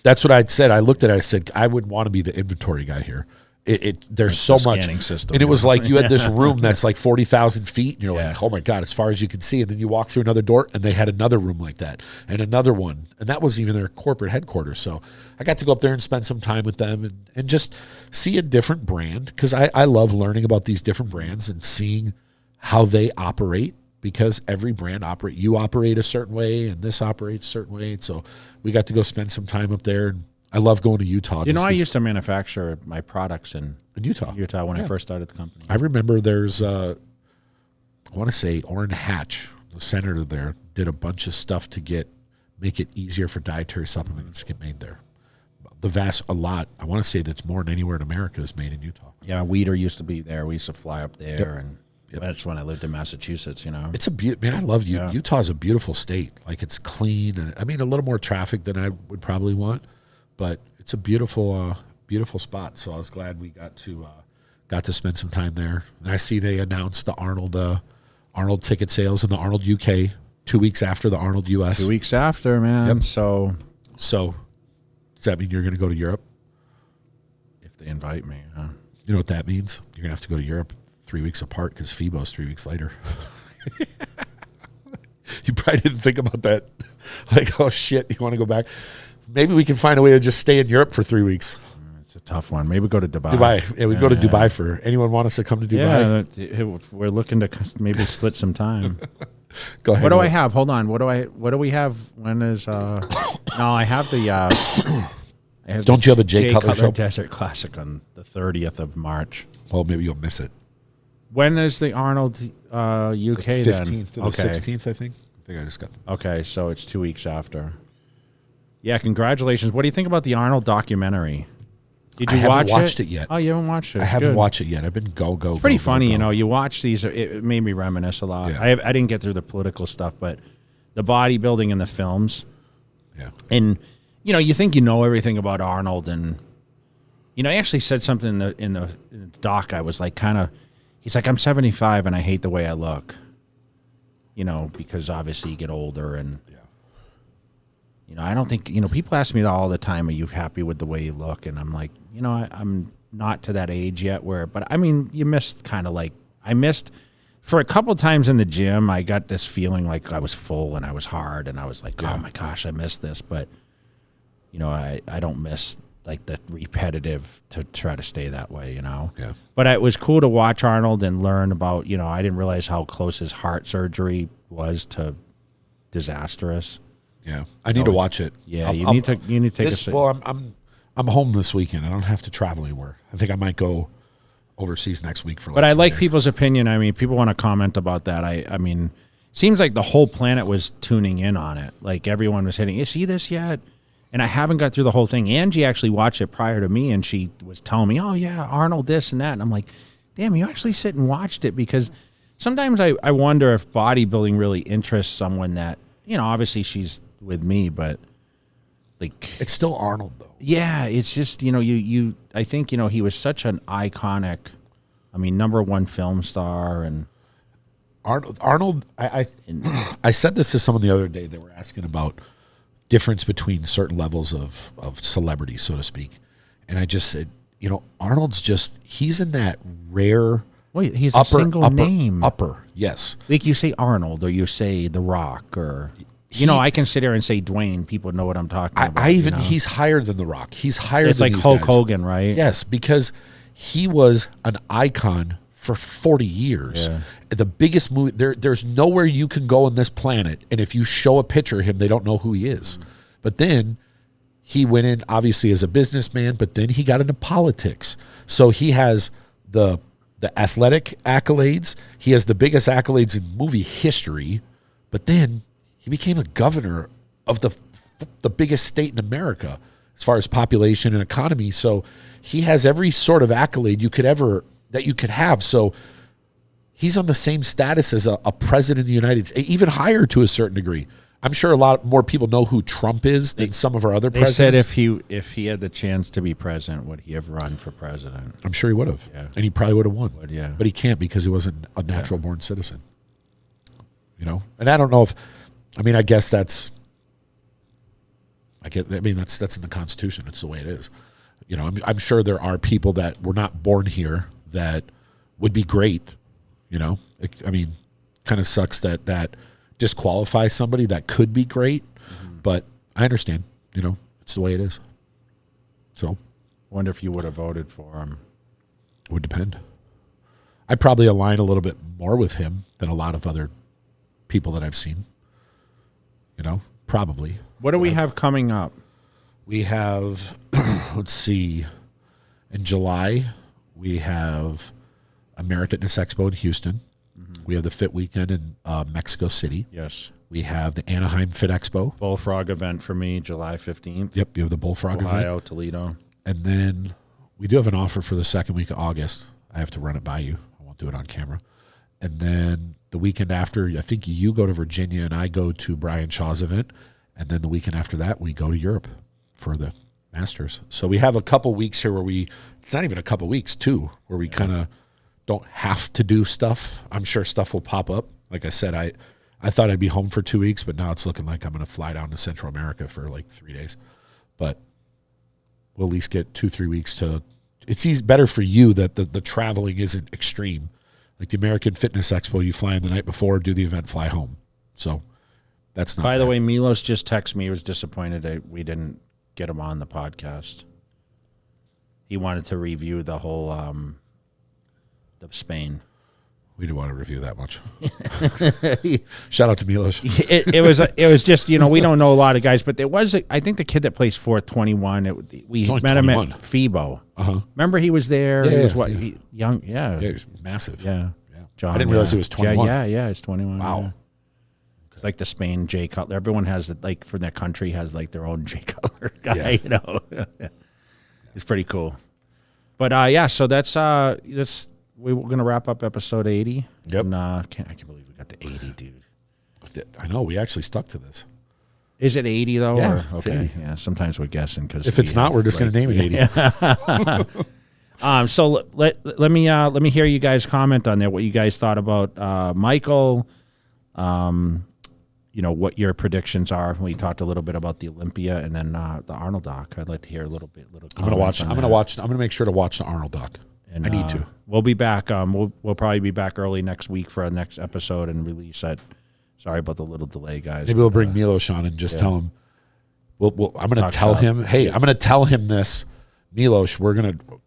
A: That's what I'd said. I looked at it. I said, I would want to be the inventory guy here. There's so much,
B: system,
A: and it was like you had this room that's like 40,000 feet, and you're
B: Yeah.
A: like, oh my god, as far as you can see. And then you walk through another door, and they had another room like that, and another one, and that was even their corporate headquarters. So I got to go up there and spend some time with them, and just see a different brand, because I love learning about these different brands and seeing how they operate, because every brand you operate a certain way, and this operates a certain way. And so we got to go spend some time up there, and I love going to Utah.
B: I used to manufacture my products in
A: Utah when
B: I first started the company.
A: I remember there's, I want to say Orrin Hatch, the senator there, did a bunch of stuff to make it easier for dietary supplements to get made there. I want to say that's more than anywhere in America is made in Utah.
B: Yeah, Weeder used to be there. We used to fly up there, and that's when I lived in Massachusetts.
A: It's man. I love Utah. Utah is a beautiful state. Like, it's clean, and I mean, a little more traffic than I would probably want, but it's a beautiful, beautiful spot. So I was glad we got to spend some time there. And I see they announced the Arnold ticket sales in the Arnold UK 2 weeks after the Arnold US.
B: 2 weeks after, man.
A: Yep.
B: So
A: does that mean you're going to go to Europe?
B: If they invite me,
A: You know what that means? You're going to have to go to Europe 3 weeks apart, because FIBO's 3 weeks later. You probably didn't think about that. Like, oh shit, you want to go back? Maybe we can find a way to just stay in Europe for 3 weeks.
B: It's a tough one. Maybe go to Dubai.
A: Yeah, we go to Dubai for anyone want us to come to Dubai?
B: Yeah, we're looking to maybe split some time.
A: Go ahead.
B: What do I have? Hold on. What do we have? When is no, I have the
A: Don't you have a Jay Cutler show?
B: Desert Classic on the 30th of March.
A: Well, maybe you'll miss it.
B: When is the Arnold UK
A: the 15th
B: then?
A: to the 16th, I think. I think I just got them.
B: Okay, so it's 2 weeks after. Yeah, congratulations. What do you think about the Arnold documentary? Did you watch it?
A: I haven't watched it yet.
B: Oh, you haven't watched it?
A: I haven't watched it yet. I've been go.
B: It's pretty funny, You watch these. It made me reminisce a lot.
A: Yeah.
B: I didn't get through the political stuff, but the bodybuilding and the films.
A: Yeah.
B: And, you think you know everything about Arnold. And, he actually said something in the doc. I was like he's like, I'm 75 and I hate the way I look. Because obviously you get older and... I don't think, people ask me all the time, are you happy with the way you look? And I'm like, I'm not to that age yet but I mean, you missed I missed for a couple times in the gym. I got this feeling like I was full and I was hard and I was like, oh my gosh, I missed this. But, I don't miss like the repetitive to try to stay that way, Yeah. But it was cool to watch Arnold and learn about, I didn't realize how close his heart surgery was to disastrous.
A: Yeah, I need to watch it.
B: Yeah, you need to take a.
A: Well, I'm home this weekend. I don't have to travel anywhere. I think I might go overseas next week for.
B: But I like people's opinion. I mean, people want to comment about that. I mean, seems like the whole planet was tuning in on it. Like everyone was hitting. You see this yet? And I haven't got through the whole thing. Angie actually watched it prior to me, and she was telling me, "Oh yeah, Arnold this and that." And I'm like, "Damn, you actually sit and watched it?" Because sometimes I wonder if bodybuilding really interests someone that obviously she's with me, but like
A: it's still Arnold though.
B: Yeah, it's just you I think he was such an iconic, #1 film star. And
A: Arnold I said this to someone the other day. They were asking about difference between certain levels of celebrity, so to speak, and I just said, Arnold's he's in that rare.
B: Wait, he's a single name.
A: Yes,
B: like you say Arnold or you say The Rock or. I can sit here and say Dwayne. People know what I'm talking about.
A: He's higher than The Rock. He's higher
B: it's
A: than
B: like
A: these
B: Hulk
A: guys.
B: Hogan, right?
A: Yes, because he was an icon for 40 years.
B: Yeah.
A: The biggest movie. There's nowhere you can go on this planet, and if you show a picture of him, they don't know who he is. But then he went in, obviously, as a businessman, but then he got into politics. So he has the athletic accolades. He has the biggest accolades in movie history, but then he became a governor of the biggest state in America as far as population and economy. So he has every sort of accolade you could have. So he's on the same status as a president of the United States, even higher to a certain degree. I'm sure a lot more people know who Trump is than some of our other presidents.
B: They said if he had the chance to be president, would he have run for president?
A: I'm sure he would have.
B: Yeah.
A: And he probably would have won.
B: Yeah.
A: But he can't because he wasn't a natural born citizen. you know. And I don't know if, I mean, I guess that's in the Constitution. It's the way it is. You know, I'm sure there are people that were not born here that would be great, you know. I mean, kind of sucks that disqualifies somebody that could be great, but I understand, you know, it's the way it is. So,
B: wonder if you would have voted for him.
A: It would depend. I'd probably align a little bit more with him than a lot of other people that I've seen. You know, probably.
B: What do we have coming up?
A: We have, let's see, in July, we have American Fitness Expo in Houston. We have the Fit Weekend in Mexico City.
B: Yes.
A: We have the Anaheim Fit Expo.
B: Bullfrog event for me, July 15th.
A: Yep, you have the Bullfrog
B: Ohio,
A: event.
B: Toledo.
A: And then we do have an offer for the second week of August. I have to run it by you. I won't do it on camera. And then the weekend after, I think you go to Virginia and I go to Brian Shaw's event. And then the weekend after that, we go to Europe for the Masters. So we have a couple weeks here where it's not even a couple weeks, too, where we kind of don't have to do stuff. I'm sure stuff will pop up. Like I said, I thought I'd be home for 2 weeks, but now it's looking like I'm going to fly down to Central America for like 3 days. But we'll at least get 2-3 weeks to. It's better for you that the traveling isn't extreme. Like the American Fitness Expo, you fly in the night before, do the event, fly home. So that's not.
B: By the way, Milos just texted me. He was disappointed that we didn't get him on the podcast. He wanted to review the whole the Spain.
A: We didn't want to review that much. Shout out to Milos.
B: It was just, you know, we don't know a lot of guys, but there was I think the kid that plays 4th 21. We met him at FIBO. Remember he was there.
A: Yeah,
B: he was young.
A: Yeah, he was massive.
B: Yeah. John,
A: I didn't realize he was 21.
B: Yeah, he's 21.
A: Wow.
B: Yeah. It's like the Spain Jay Cutler. Everyone has like from their country has like their own Jay Cutler guy. You know, it's pretty cool. But so that's we're gonna wrap up episode 80.
A: Yep.
B: And, I can't believe we got to 80, dude.
A: I know we actually stuck to this.
B: Is it 80 though?
A: Yeah,
B: or,
A: it's
B: okay.
A: 80.
B: Yeah. Sometimes we're guessing because
A: if it's not, we're just gonna name it 80.
B: So let me hear you guys comment on there. What you guys thought about Michael. You know what your predictions are. We talked a little bit about the Olympia and then the Arnold doc. I'd like to hear a little.
A: I'm gonna make sure to watch the Arnold doc. And I need to.
B: We'll be back. We'll probably be back early next week for our next episode and release it. Sorry about the little delay, guys.
A: Maybe we'll bring Milos on and just tell him. I'm going to tell him. Hey, I'm going to tell him this. Milos, we're going to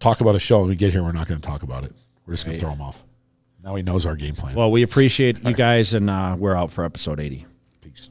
A: talk about a show. When we get here, we're not going to talk about it. We're just going to throw him off. Now he knows our game plan.
B: Well, we appreciate you guys, and we're out for episode 80.
A: Peace.